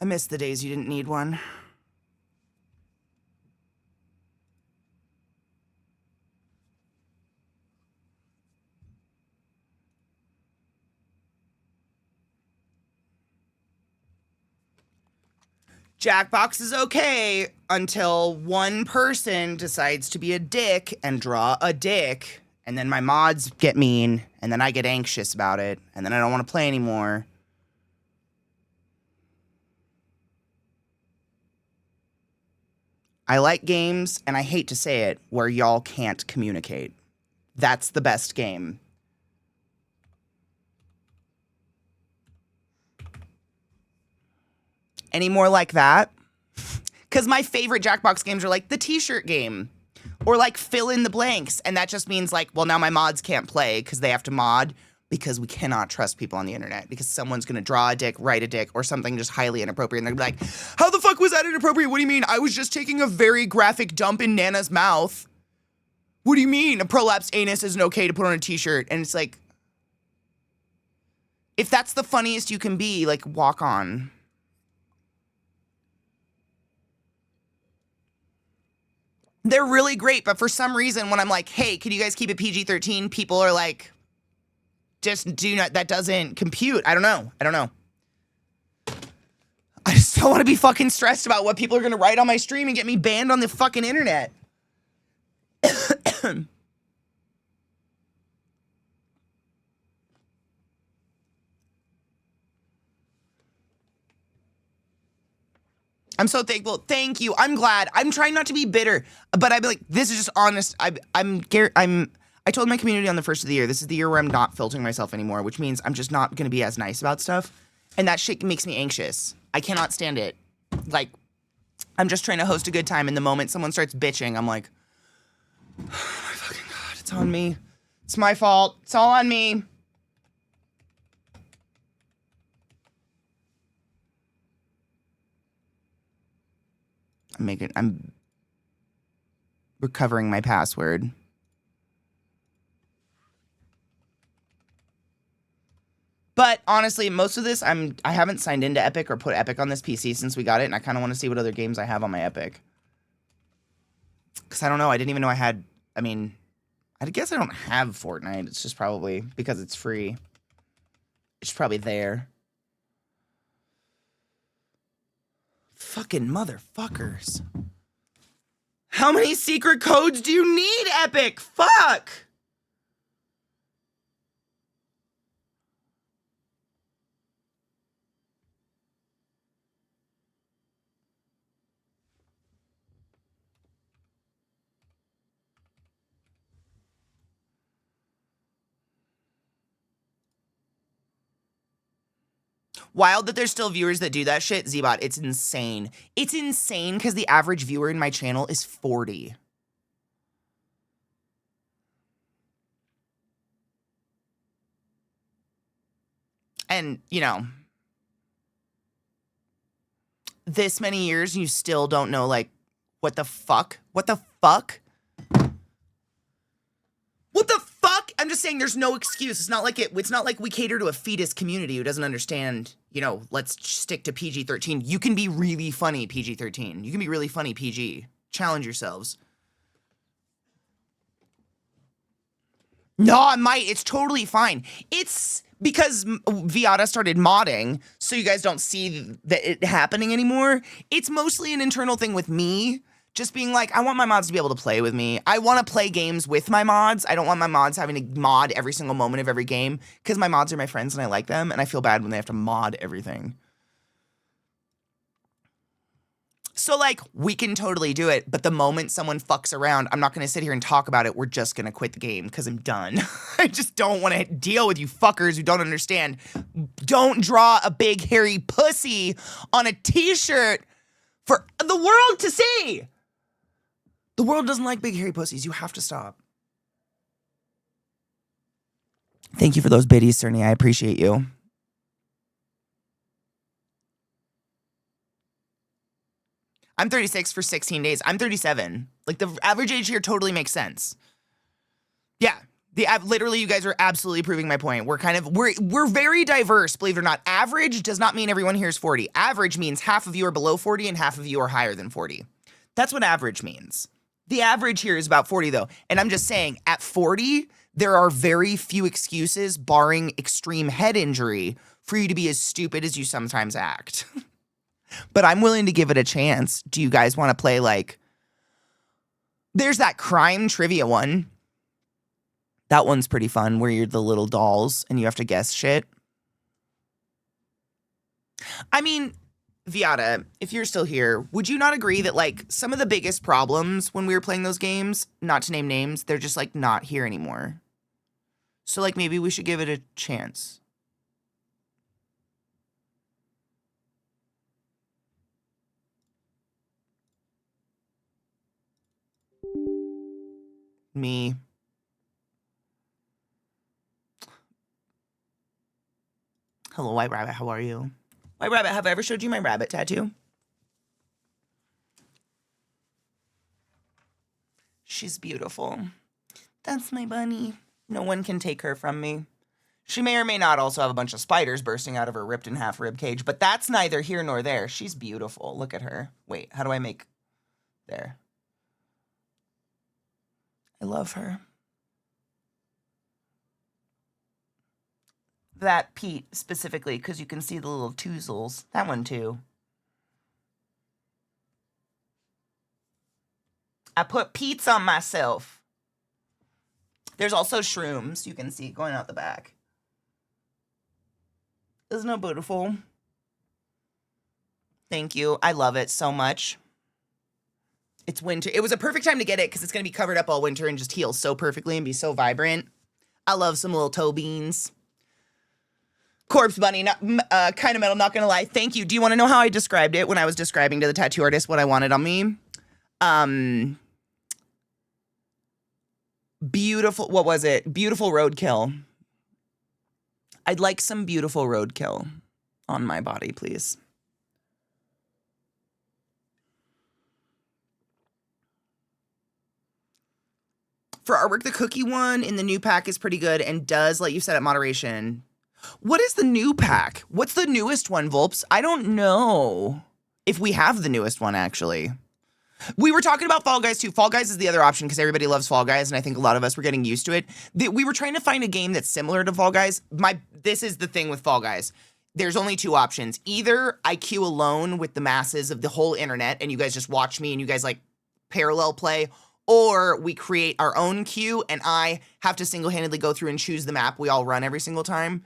I miss the days you didn't need one. Jackbox is okay until one person decides to be a dick and draw a dick, and then my mods get mean, and then I get anxious about it, and then I don't want to play anymore. I like games, and I hate to say it, where y'all can't communicate. That's the best game. Any more like that? Because my favorite Jackbox games are like the t-shirt game or like fill in the blanks. And that just means like, well, now my mods can't play because they have to mod because we cannot trust people on the internet because someone's going to draw a dick, write a dick, or something just highly inappropriate. And they're like, how the fuck was that inappropriate? What do you mean? I was just taking a very graphic dump in Nana's mouth. What do you mean? A prolapsed anus isn't okay to put on a t-shirt? And it's like, if that's the funniest you can be, like, walk on. They're really great, but for some reason, when I'm like, hey, can you guys keep it PG-13? People are like, just do not, that doesn't compute. I don't know. I just don't want to be fucking stressed about what people are going to write on my stream and get me banned on the fucking internet. I'm so thankful. Thank you. I'm glad. I'm trying not to be bitter, but I'd be like, this is just honest. I told my community on the first of the year, this is the year where I'm not filtering myself anymore, which means I'm just not going to be as nice about stuff. And that shit makes me anxious. I cannot stand it. Like, I'm just trying to host a good time. And the moment someone starts bitching, I'm like, oh my fucking God, it's on me. It's my fault. It's all on me. I'm recovering my password. But honestly, most of this, I haven't signed into Epic or put Epic on this PC since we got it, and I kind of want to see what other games I have on my Epic. Because I don't know, I didn't even know I had, I mean, I guess I don't have Fortnite. It's just probably because it's free. It's probably there. Fucking motherfuckers. How many secret codes do you need, Epic? Fuck! Wild that there's still viewers that do that shit. Zbot, it's insane. It's insane because the average viewer in my channel is 40. And, you know, this many years, you still don't know, like, what the fuck? What the fuck? What the fuck? I'm just saying there's no excuse. It's not like we cater to a fetus community who doesn't understand, you know, let's stick to PG-13. You can be really funny PG-13. You can be really funny PG. Challenge yourselves. No, I might. It's totally fine. It's because Viata started modding, so you guys don't see it happening anymore. It's mostly an internal thing with me. Just being like, I want my mods to be able to play with me. I want to play games with my mods. I don't want my mods having to mod every single moment of every game because my mods are my friends and I like them, and I feel bad when they have to mod everything. So, like, we can totally do it, but the moment someone fucks around, I'm not going to sit here and talk about it. We're just going to quit the game because I'm done. I just don't want to deal with you fuckers who don't understand. Don't draw a big hairy pussy on a t-shirt for the world to see. The world doesn't like big hairy pussies. You have to stop. Thank you for those biddies, Cerny. I appreciate you. I'm 36 for 16 days. I'm 37. Like, the average age here totally makes sense. Yeah. Literally, you guys are absolutely proving my point. We're very diverse, believe it or not. Average does not mean everyone here is 40. Average means half of you are below 40 and half of you are higher than 40. That's what average means. The average here is about 40, though. And I'm just saying, at 40, there are very few excuses, barring extreme head injury, for you to be as stupid as you sometimes act. But I'm willing to give it a chance. Do you guys want to play, like... There's that crime trivia one. That one's pretty fun, where you're the little dolls and you have to guess shit. I mean... Viata, if you're still here, would you not agree that, like, some of the biggest problems when we were playing those games, not to name names, they're just, like, not here anymore? So, like, maybe we should give it a chance. Me. Hello, White Rabbit, how are you? White Rabbit, have I ever showed you my rabbit tattoo? She's beautiful. That's my bunny. No one can take her from me. She may or may not also have a bunch of spiders bursting out of her ripped in half rib cage, but that's neither here nor there. She's beautiful. Look at her. Wait, how do I make... There. I love her. That Pete specifically, because you can see the little toozles. That one too. I put Pete's on myself. There's also shrooms. You can see going out the back. Isn't it beautiful? Thank you. I love it so much. It's winter. It was a perfect time to get it because it's going to be covered up all winter and just heal so perfectly and be so vibrant. I love some little toe beans. Corpse bunny, not, kind of metal, not gonna lie. Thank you. Do you want to know how I described it when I was describing to the tattoo artist what I wanted on me? Beautiful, what was it? Beautiful roadkill. I'd like some beautiful roadkill on my body, please. For artwork, the cookie one in the new pack is pretty good and does let you set up moderation. What is the new pack? What's the newest one, Volps? I don't know if we have the newest one, actually. We were talking about Fall Guys, too. Fall Guys is the other option because everybody loves Fall Guys, and I think a lot of us were getting used to it. We were trying to find a game that's similar to Fall Guys. This is the thing with Fall Guys. There's only two options. Either I queue alone with the masses of the whole internet, and you guys just watch me, and you guys, like, parallel play, or we create our own queue, and I have to single-handedly go through and choose the map we all run every single time.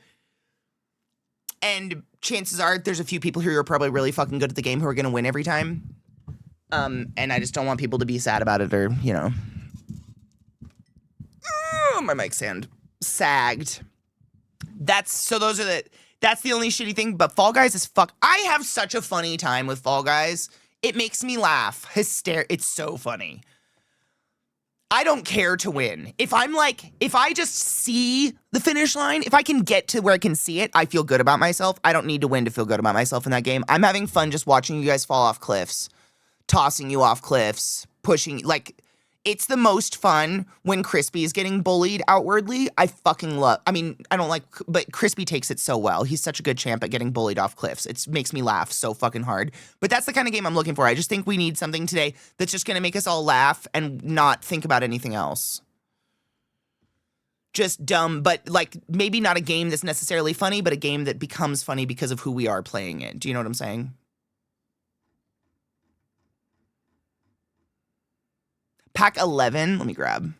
And chances are there's a few people who are probably really fucking good at the game who are going to win every time. And I just don't want people to be sad about it or, you know. Oh, my mic stand sagged. That's the only shitty thing, but Fall Guys is I have such a funny time with Fall Guys. It makes me laugh. It's so funny. I don't care to win. If I just see the finish line, if I can get to where I can see it, I feel good about myself. I don't need to win to feel good about myself in that game. I'm having fun just watching you guys fall off cliffs. Tossing you off cliffs, pushing, like, it's the most fun when Crispy is getting bullied outwardly. I don't like, but Crispy takes it so well. He's such a good champ at getting bullied off cliffs. It makes me laugh so fucking hard. But that's the kind of game I'm looking for. I just think we need something today that's just gonna make us all laugh and not think about anything else. Just dumb, but, like, maybe not a game that's necessarily funny, but a game that becomes funny because of who we are playing it. Do you know what I'm saying? Pack 11, let me grab.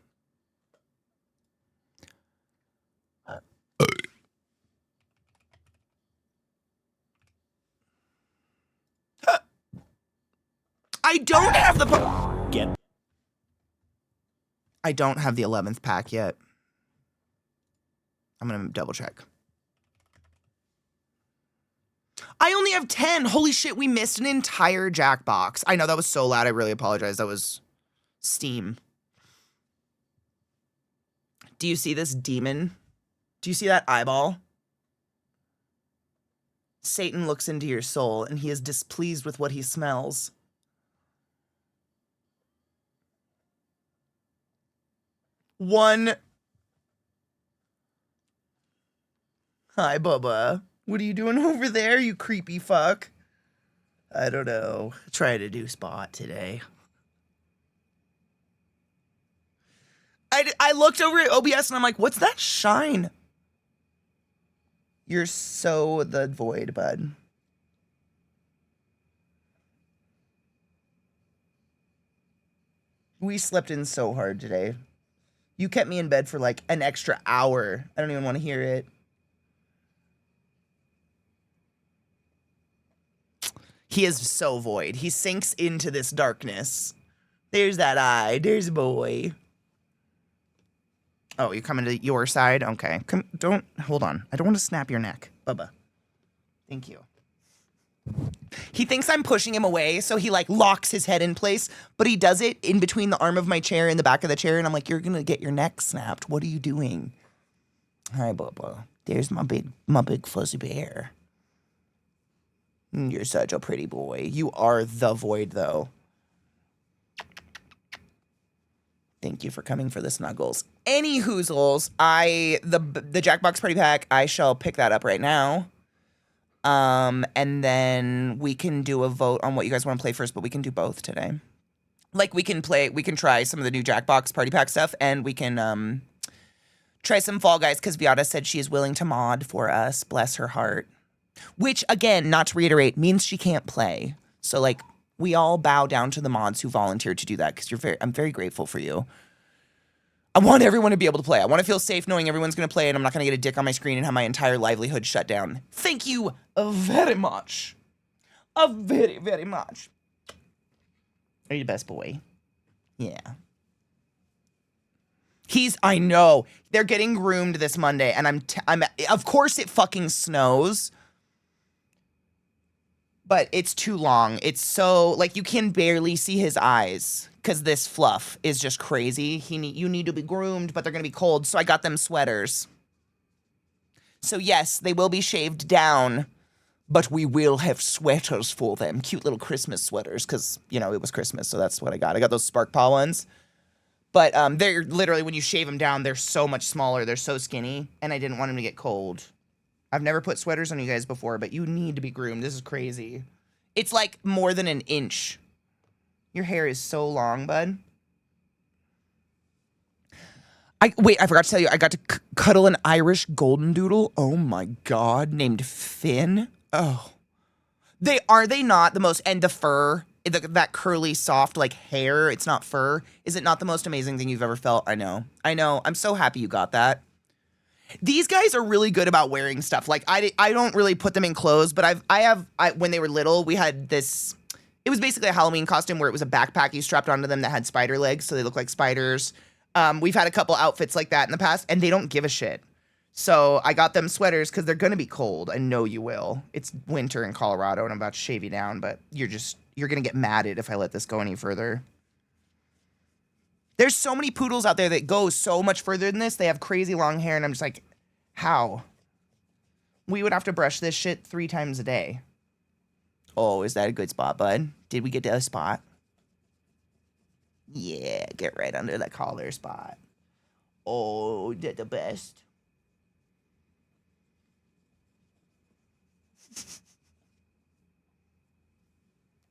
I don't have the I don't have the 11th pack yet. I'm gonna double check. I only have 10. Holy shit, we missed an entire Jackbox. I know, that was so loud. I really apologize. That was Steam. Do you see this demon? Do you see that eyeball? Satan looks into your soul, and he is displeased with what he smells. One. Hi, Bubba. What are you doing over there, you creepy fuck? I don't know. Try to do spot today. I looked over at OBS and I'm like, what's that shine? You're so the void, bud. We slept in so hard today. You kept me in bed for like an extra hour. I don't even want to hear it. He is so void. He sinks into this darkness. There's that eye. There's a boy. Oh, you're coming to your side? Okay. Hold on. I don't want to snap your neck. Bubba. Thank you. He thinks I'm pushing him away, so he, like, locks his head in place, but he does it in between the arm of my chair and the back of the chair, and I'm like, you're gonna get your neck snapped. What are you doing? Hi, Bubba. There's my big fuzzy bear. You're such a pretty boy. You are the void, though. Thank you for coming for the snuggles. Any hoozles, the Jackbox Party Pack, I shall pick that up right now. And then we can do a vote on what you guys want to play first, but we can do both today. Like, we can try some of the new Jackbox Party Pack stuff, and we can, try some Fall Guys, because Viata said she is willing to mod for us. Bless her heart. Which, again, not to reiterate, means she can't play. So, like, we all bow down to the mods who volunteered to do that, because I'm very grateful for you. I want everyone to be able to play. I want to feel safe knowing everyone's going to play and I'm not going to get a dick on my screen and have my entire livelihood shut down. Thank you very much. Very, very much. Are you the best boy? Yeah. I know. They're getting groomed this Monday and I'm of course it fucking snows. But it's too long. It's so, like, you can barely see his eyes because this fluff is just crazy. You need to be groomed, but they're going to be cold, so I got them sweaters. So, yes, they will be shaved down, but we will have sweaters for them. Cute little Christmas sweaters because, you know, it was Christmas, so that's what I got. I got those Spark Paw ones. But they're literally, when you shave them down, they're so much smaller. They're so skinny, and I didn't want them to get cold. I've never put sweaters on you guys before, but you need to be groomed. This is crazy. It's like more than an inch. Your hair is so long, bud. Wait, I forgot to tell you, I got to cuddle an Irish golden doodle. Oh my God, named Finn. Oh. Are they not the most, and the fur, that curly, soft, like hair, it's not fur. Is it not the most amazing thing you've ever felt? I know. I'm so happy you got that. These guys are really good about wearing stuff. Like, I don't really put them in clothes, but when they were little, we had this, it was basically a Halloween costume where it was a backpack you strapped onto them that had spider legs, so they look like spiders. We've had a couple outfits like that in the past, and they don't give a shit. So I got them sweaters because they're going to be cold. I know you will. It's winter in Colorado, and I'm about to shave you down, but you're going to get madded if I let this go any further. There's so many poodles out there that go so much further than this. They have crazy long hair, and I'm just like, how? We would have to brush this shit 3 times a day. Oh, is that a good spot, bud? Did we get to a spot? Yeah, get right under the collar spot. Oh, did the best.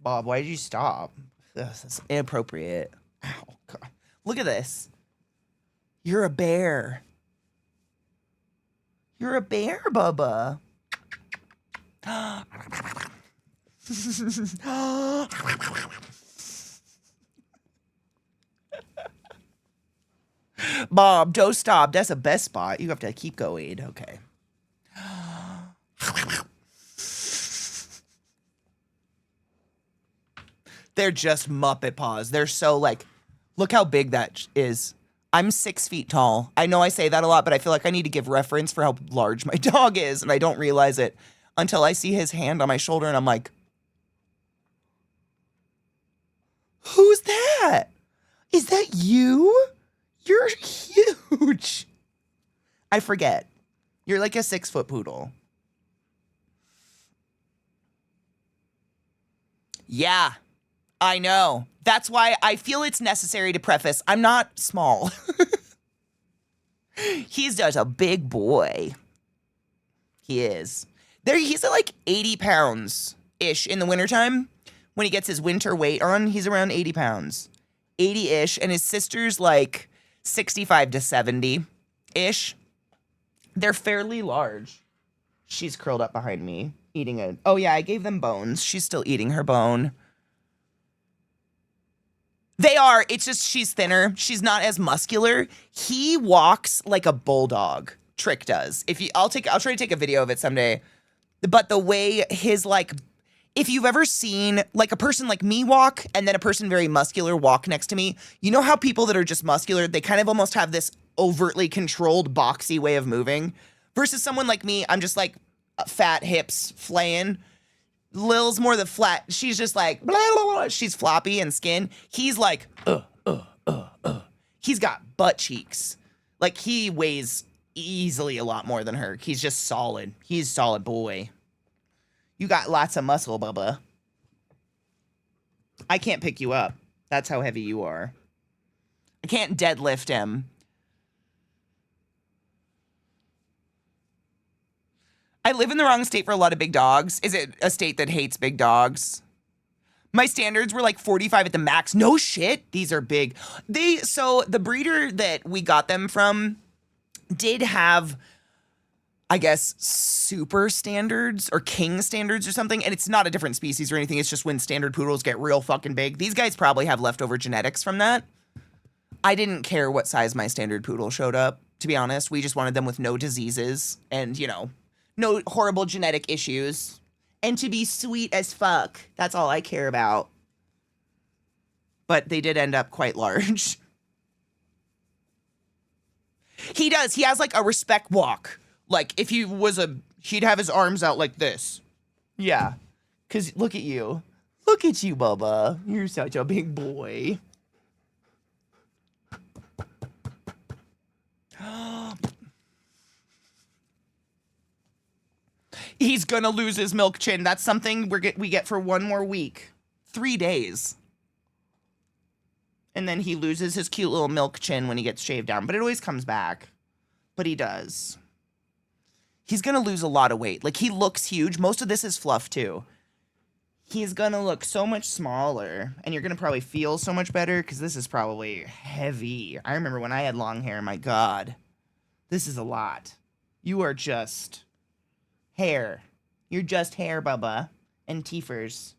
Bob, why did you stop? Ugh, that's inappropriate. Ow, God. Look at this. You're a bear. You're a bear, Bubba. Bob, don't stop. That's the best spot. You have to keep going. Okay. They're just Muppet paws. They're so like, look how big that is. I'm 6 feet tall. I know I say that a lot, but I feel like I need to give reference for how large my dog is, and I don't realize it until I see his hand on my shoulder, and I'm like, who's that? Is that you? You're huge. I forget. You're like a 6-foot poodle. Yeah, I know. That's why I feel it's necessary to preface, I'm not small. He's just a big boy. He is. He's at like 80 pounds-ish in the wintertime. When he gets his winter weight on, he's around 80 pounds. 80-ish, and his sister's like 65 to 70-ish. They're fairly large. She's curled up behind me, eating oh yeah, I gave them bones. She's still eating her bone. They are. It's just she's thinner. She's not as muscular. He walks like a bulldog. Trick does. I'll try to take a video of it someday. But the way his like, if you've ever seen like a person like me walk and then a person very muscular walk next to me, you know how people that are just muscular, they kind of almost have this overtly controlled boxy way of moving versus someone like me. I'm just like fat hips flaying. Lil's more the flat. She's just like, blah, blah, blah. She's floppy and skin. He's like, He's got butt cheeks. Like, he weighs easily a lot more than her. He's just solid. He's a solid boy. You got lots of muscle, Bubba. I can't pick you up. That's how heavy you are. I can't deadlift him. I live in the wrong state for a lot of big dogs. Is it a state that hates big dogs? My standards were like 45 at the max. No shit. These are big. So the breeder that we got them from did have, I guess, super standards or king standards or something. And it's not a different species or anything. It's just when standard poodles get real fucking big. These guys probably have leftover genetics from that. I didn't care what size my standard poodle showed up, to be honest. We just wanted them with no diseases and, you know, no horrible genetic issues, and to be sweet as fuck. That's all I care about. But they did end up quite large. He does. He has like a respect walk. Like if he was he'd have his arms out like this. Yeah. Cause look at you. Look at you, Bubba. You're such a big boy. He's gonna lose his milk chin. That's something we get for 1 more week. 3 days. And then he loses his cute little milk chin when he gets shaved down. But it always comes back. But he does. He's going to lose a lot of weight. Like, he looks huge. Most of this is fluff, too. He's going to look so much smaller. And you're going to probably feel so much better because this is probably heavy. I remember when I had long hair. My God. This is a lot. You are just hair. You're just hair, Bubba. And teefers.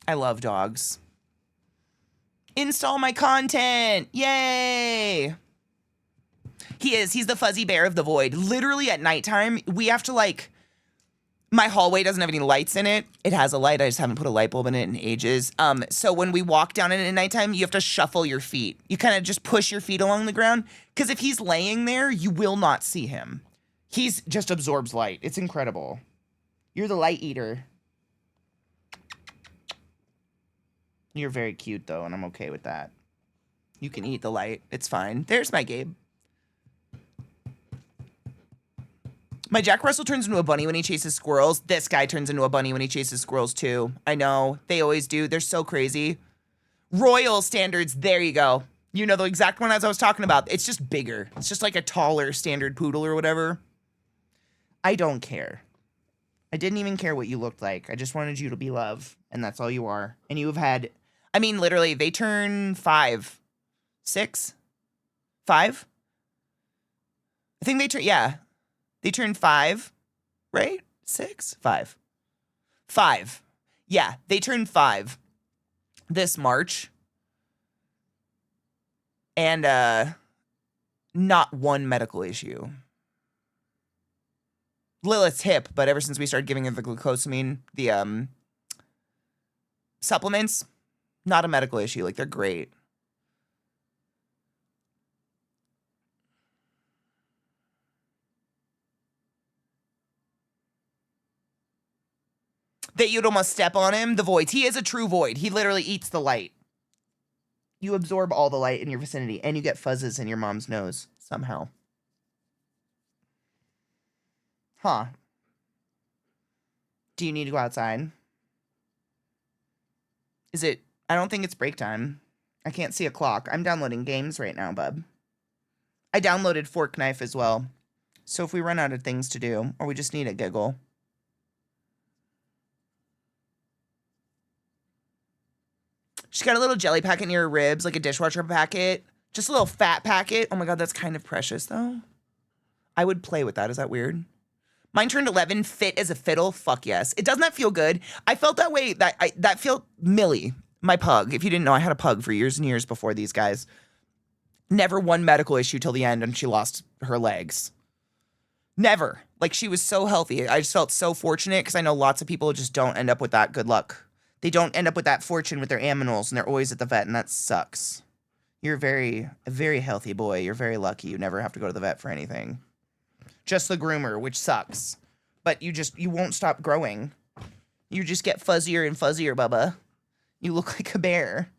I love dogs. Install my content. Yay. He's the fuzzy bear of the void. Literally at nighttime, we have to like, my hallway doesn't have any lights in it. It has a light. I just haven't put a light bulb in it in ages. So when we walk down in it at nighttime, you have to shuffle your feet. You kind of just push your feet along the ground. Because if he's laying there, you will not see him. He's just absorbs light. It's incredible. You're the light eater. You're very cute, though, and I'm okay with that. You can eat the light. It's fine. There's my Gabe. My Jack Russell turns into a bunny when he chases squirrels. This guy turns into a bunny when he chases squirrels, too. I know. They always do. They're so crazy. Royal standards. There you go. You know the exact one as I was talking about. It's just bigger. It's just like a taller standard poodle or whatever. I don't care. I didn't even care what you looked like. I just wanted you to be love, and that's all you are. And you have had... I mean, literally, they turn 5. 6? 5? I think they turn, yeah. They turn 5, right? 6? 5. 5. Yeah, they turn 5 this March. And, not one medical issue. Lilith's hip, but ever since we started giving her the glucosamine, the, supplements... Not a medical issue. Like, they're great. That you'd almost step on him. The voids. He is a true void. He literally eats the light. You absorb all the light in your vicinity. And you get fuzzes in your mom's nose. Somehow. Huh. Do you need to go outside? Is it... I don't think it's break time. I can't see a clock. I'm downloading games right now, bub. I downloaded Fork Knife as well. So if we run out of things to do, or we just need a giggle. She's got a little jelly packet near her ribs, like a dishwasher packet. Just a little fat packet. Oh my God, that's kind of precious, though. I would play with that. Is that weird? Mine turned 11, fit as a fiddle. Fuck yes. It does not feel good. I felt that way. That felt Millie. My pug. If you didn't know, I had a pug for years and years before these guys. Never one medical issue till the end, and she lost her legs. Never. Like, she was so healthy. I just felt so fortunate because I know lots of people just don't end up with that good luck. They don't end up with that fortune with their animals, and they're always at the vet, and that sucks. You're a very healthy boy. You're very lucky. You never have to go to the vet for anything. Just the groomer, which sucks. But you won't stop growing. You just get fuzzier and fuzzier, Bubba. You look like a bear.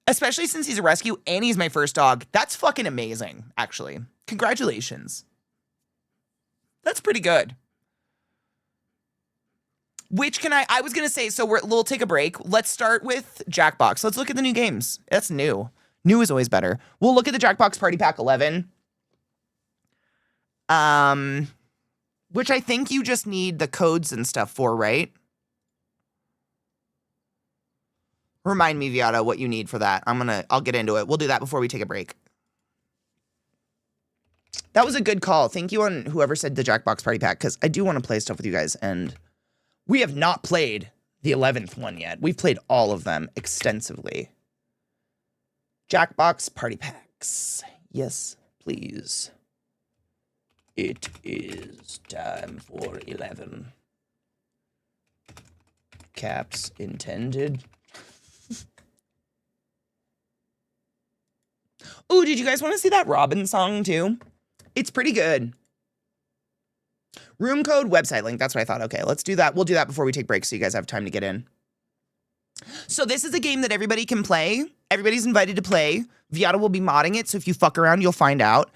Especially since he's a rescue and he's my first dog. That's fucking amazing, actually. Congratulations. That's pretty good. Which can I was going to say, so we'll take a break. Let's start with Jackbox. Let's look at the new games. That's new. New is always better. We'll look at the Jackbox Party Pack 11. Which I think you just need the codes and stuff for, right? Remind me, Viata, what you need for that. I'll get into it. We'll do that before we take a break. That was a good call. Thank you on whoever said the Jackbox Party Pack, because I do want to play stuff with you guys, and we have not played the 11th one yet. We've played all of them extensively. Jackbox Party Packs. Yes, please. It is time for 11. Caps intended. Ooh, did you guys want to see that Robin song too? It's pretty good. Room code, website link. That's what I thought. Okay, let's do that. We'll do that before we take breaks so you guys have time to get in. So this is a game that everybody can play. Everybody's invited to play. Viata will be modding it, so if you fuck around, you'll find out.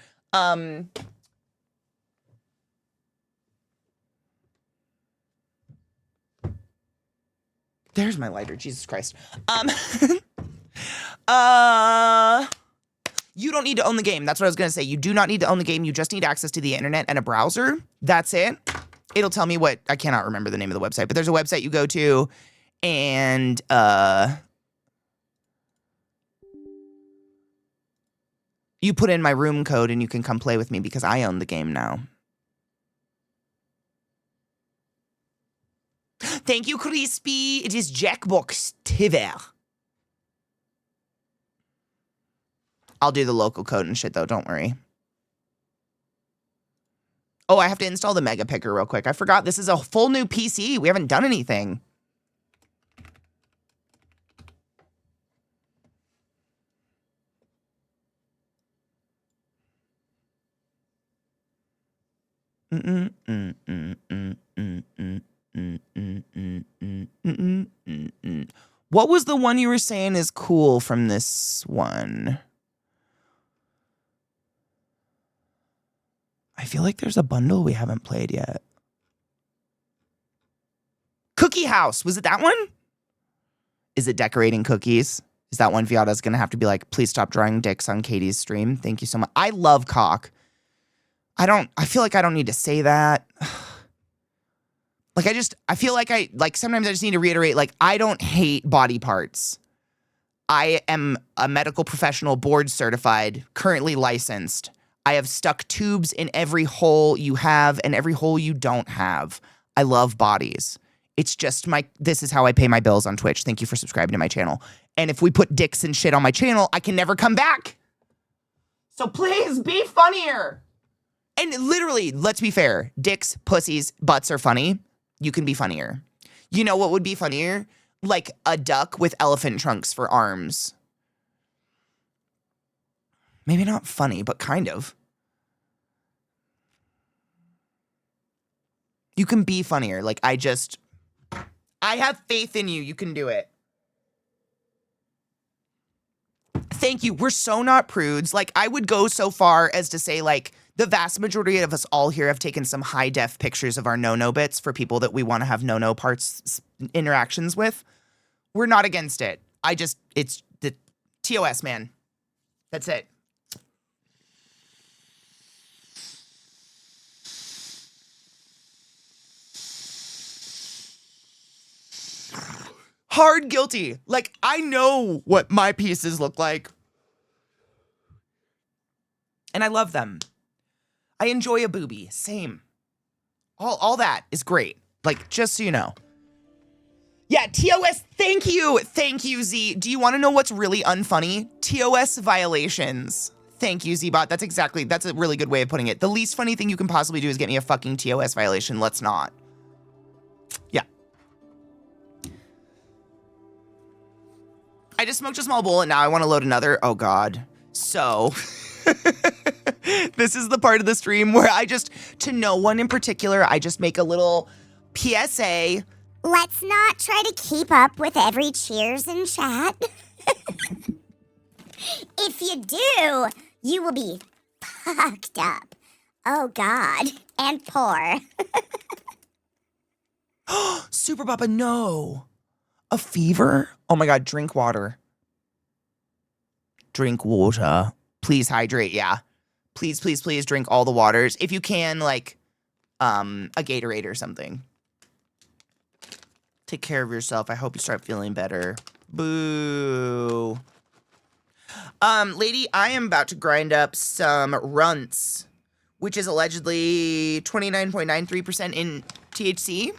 There's my lighter, Jesus Christ. You don't need to own the game. That's what I was gonna say. You do not need to own the game. You just need access to the internet and a browser. That's it. It'll tell me what, I cannot remember the name of the website, but there's a website you go to and, you put in my room code and you can come play with me because I own the game now. Thank you, Crispy. It is Jackbox Tiver. I'll do the local code and shit, though. Don't worry. Oh, I have to install the Mega Picker real quick. I forgot this is a full new PC. We haven't done anything. What was the one you were saying is cool from this one? I feel like there's a bundle we haven't played yet. Cookie House. Was it that one? Is it decorating cookies? Is that one Viada's going to have to be like, please stop drawing dicks on Katie's stream? Thank you so much. I love cock. I feel like I don't need to say that. Like, I feel like sometimes I just need to reiterate, like, I don't hate body parts. I am a medical professional, board certified, currently licensed. I have stuck tubes in every hole you have and every hole you don't have. I love bodies. It's just this is how I pay my bills on Twitch. Thank you for subscribing to my channel. And if we put dicks and shit on my channel, I can never come back. So please be funnier. And literally, let's be fair. Dicks, pussies, butts are funny. You can be funnier. You know what would be funnier? Like a duck with elephant trunks for arms. Maybe not funny, but kind of. You can be funnier. Like, I have faith in you. You can do it. Thank you. We're so not prudes. Like, I would go so far as to say, like, the vast majority of us all here have taken some high-def pictures of our no-no bits for people that we want to have no-no parts interactions with. We're not against it. It's the TOS, man. That's it. Hard guilty. Like, I know what my pieces look like. And I love them. I enjoy a boobie. Same. All that is great. Like, just so you know. Yeah, TOS, thank you. Thank you, Z. Do you want to know what's really unfunny? TOS violations. Thank you, Zbot. That's a really good way of putting it. The least funny thing you can possibly do is get me a fucking TOS violation. Let's not. Yeah. I just smoked a small bowl and now I want to load another. Oh, God. So... this is the part of the stream where to no one in particular, I just make a little PSA. Let's not try to keep up with every cheers in chat. If you do, you will be fucked up. Oh, God. And poor. Super Papa, no. A fever? Oh, my God. Drink water. Drink water. Please hydrate, yeah. Please, please, please drink all the waters. If you can, like, a Gatorade or something. Take care of yourself. I hope you start feeling better. Boo. Lady, I am about to grind up some runts, which is allegedly 29.93% in THC.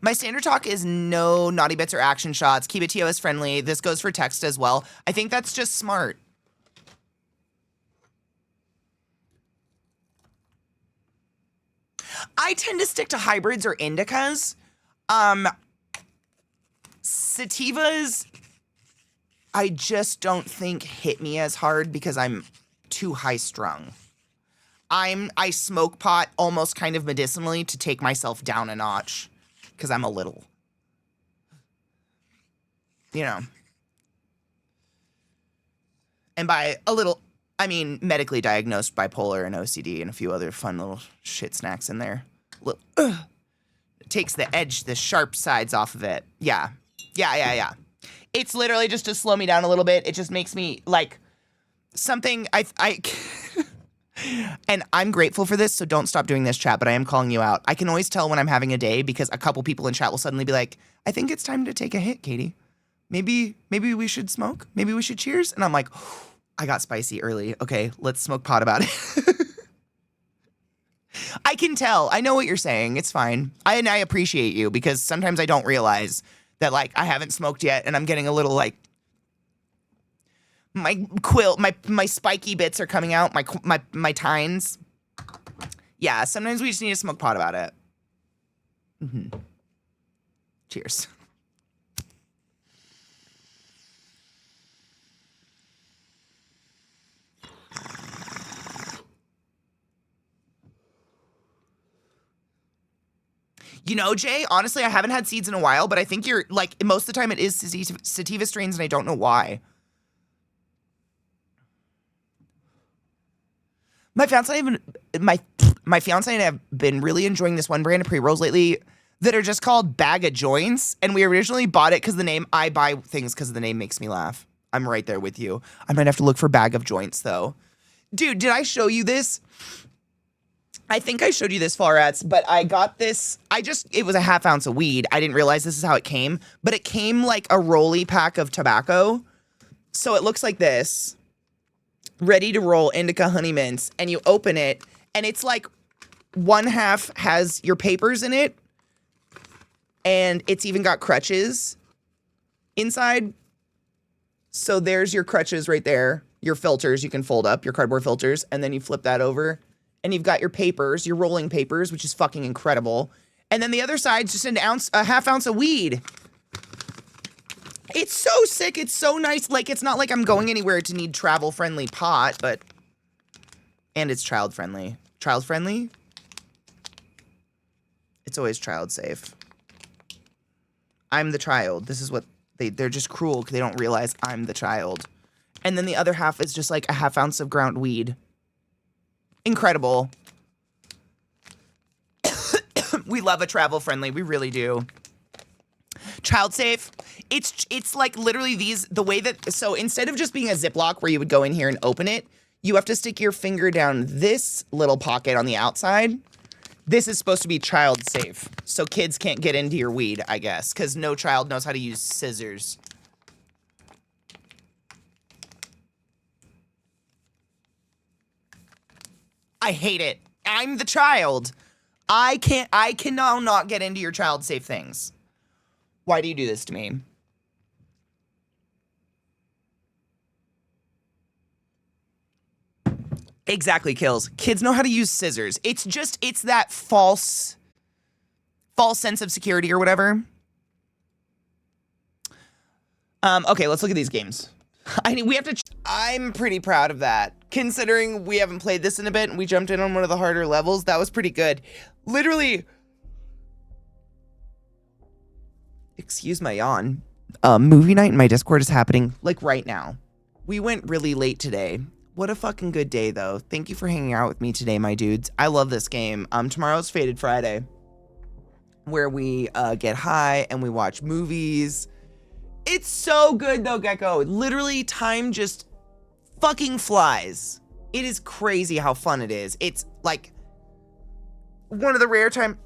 My standard talk is no naughty bits or action shots. Keep it TOS friendly. This goes for text as well. I think that's just smart. I tend to stick to hybrids or indicas. Sativas, I just don't think hit me as hard because I'm too high strung. I smoke pot almost kind of medicinally to take myself down a notch. Because I'm a little, you know. And by a little, I mean, medically diagnosed bipolar and OCD and a few other fun little shit snacks in there. It takes the edge, the sharp sides off of it. Yeah. Yeah. It's literally just to slow me down a little bit. It just makes me like something I and I'm grateful for this, so don't stop doing this, chat, but I am calling you out. I can always tell when I'm having a day because a couple people in chat will suddenly be like, I think it's time to take a hit, Katie. Maybe we should smoke. Maybe we should cheers. And I'm like, oh, I got spicy early. Okay, let's smoke pot about it. I can tell. I know what you're saying. It's fine. I appreciate you because sometimes I don't realize that like I haven't smoked yet and I'm getting a little like my spiky bits are coming out, my tines. Yeah, sometimes we just need to smoke pot about it. Mm-hmm. Cheers. You know, Jay, honestly, I haven't had seeds in a while, but I think you're, like, most of the time it is sativa strains, and I don't know why. My fiance and I have been really enjoying this one brand of pre-rolls lately that are just called Bag of Joints, and we originally bought it because the name, I buy things because the name makes me laugh. I'm right there with you. I might have to look for Bag of Joints, though. Dude, did I show you this? I think I showed you this, Florets, but I got this. It was a half ounce of weed. I didn't realize this is how it came, but it came like a rolly pack of tobacco. So it looks like this. Ready to roll indica honey mints, and you open it, and it's like one half has your papers in it, and it's even got crutches inside. So there's your crutches right there, your filters you can fold up, your cardboard filters, and then you flip that over. And you've got your papers, your rolling papers, which is fucking incredible. And then the other side's just a half ounce of weed. It's so sick. It's so nice. Like, it's not like I'm going anywhere to need travel-friendly pot, but... And it's child-friendly. Child-friendly? It's always child-safe. I'm the child. This is what... They're just cruel because they don't realize I'm the child. And then the other half is just like a half ounce of ground weed. Incredible. We love a travel friendly. We really do. Child safe. It's like literally the way that, so instead of just being a Ziploc where you would go in here and open it, you have to stick your finger down this little pocket on the outside. This is supposed to be child safe. So kids can't get into your weed, I guess, because no child knows how to use scissors. I hate it. I'm the child. I can now not get into your child safe things. Why do you do this to me? Exactly, Kills. Kids know how to use scissors. It's that false sense of security or whatever. Okay, let's look at these games. I'm pretty proud of that. Considering we haven't played this in a bit and we jumped in on one of the harder levels, that was pretty good. Literally, excuse my yawn. Movie night in my Discord is happening like right now. We went really late today. What a fucking good day though. Thank you for hanging out with me today, my dudes. I love this game. Tomorrow's Fated Friday, where we get high and we watch movies. It's so good though, Gecko. Literally, time just fucking flies. It is crazy how fun it is. It's like one of the rare time.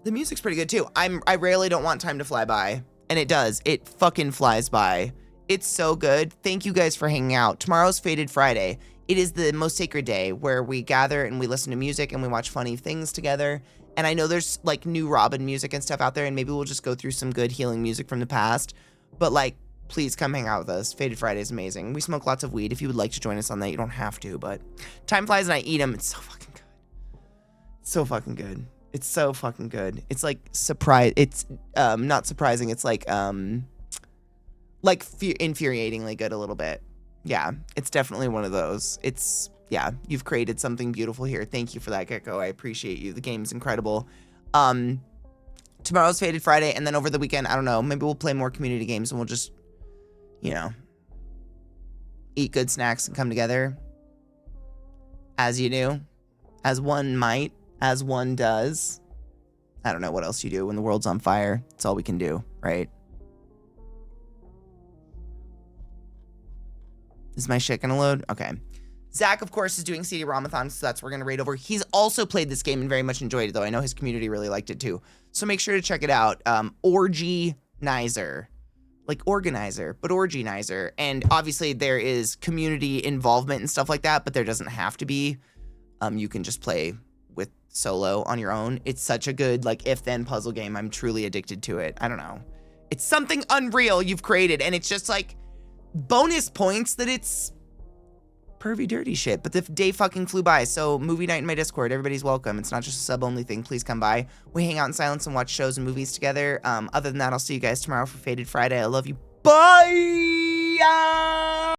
The music's pretty good too. I rarely don't want time to fly by, and it does. It fucking flies by. It's so good. Thank you guys for hanging out. Tomorrow's Fated Friday. It is the most sacred day where we gather and we listen to music and we watch funny things together. And I know there's like new Robin music and stuff out there, and maybe we'll just go through some good healing music from the past. But like, please come hang out with us. Fated Friday is amazing. We smoke lots of weed. If you would like to join us on that, you don't have to, but time flies and I eat them. It's so fucking good. So fucking good. It's so fucking good. It's like surprise. It's not surprising. It's like infuriatingly good a little bit. Yeah, it's definitely one of those. Yeah, you've created something beautiful here. Thank you for that, Gecko. I appreciate you. The game's incredible. Tomorrow's Fated Friday, and then over the weekend, I don't know, maybe we'll play more community games and we'll just, you know, eat good snacks, and come together. As you do. As one might. As one does. I don't know what else you do when the world's on fire. It's all we can do, right? Is my shit gonna load? Okay. Zach, of course, is doing CD Ramathon, so that's what we're gonna raid over. He's also played this game and very much enjoyed it, though. I know his community really liked it too. So make sure to check it out. Orginizer. Like organizer, but orginizer. And obviously there is community involvement and stuff like that, but there doesn't have to be. You can just play with solo on your own. It's such a good, like, if-then puzzle game. I'm truly addicted to it. I don't know. It's something unreal you've created, and it's just, like, bonus points that it's pervy dirty shit. But the day fucking flew by, so movie night in my Discord. Everybody's welcome. It's not just a sub-only thing. Please come by. We hang out in silence and watch shows and movies together. Other than that, I'll see you guys tomorrow for Faded Friday. I love you. Bye!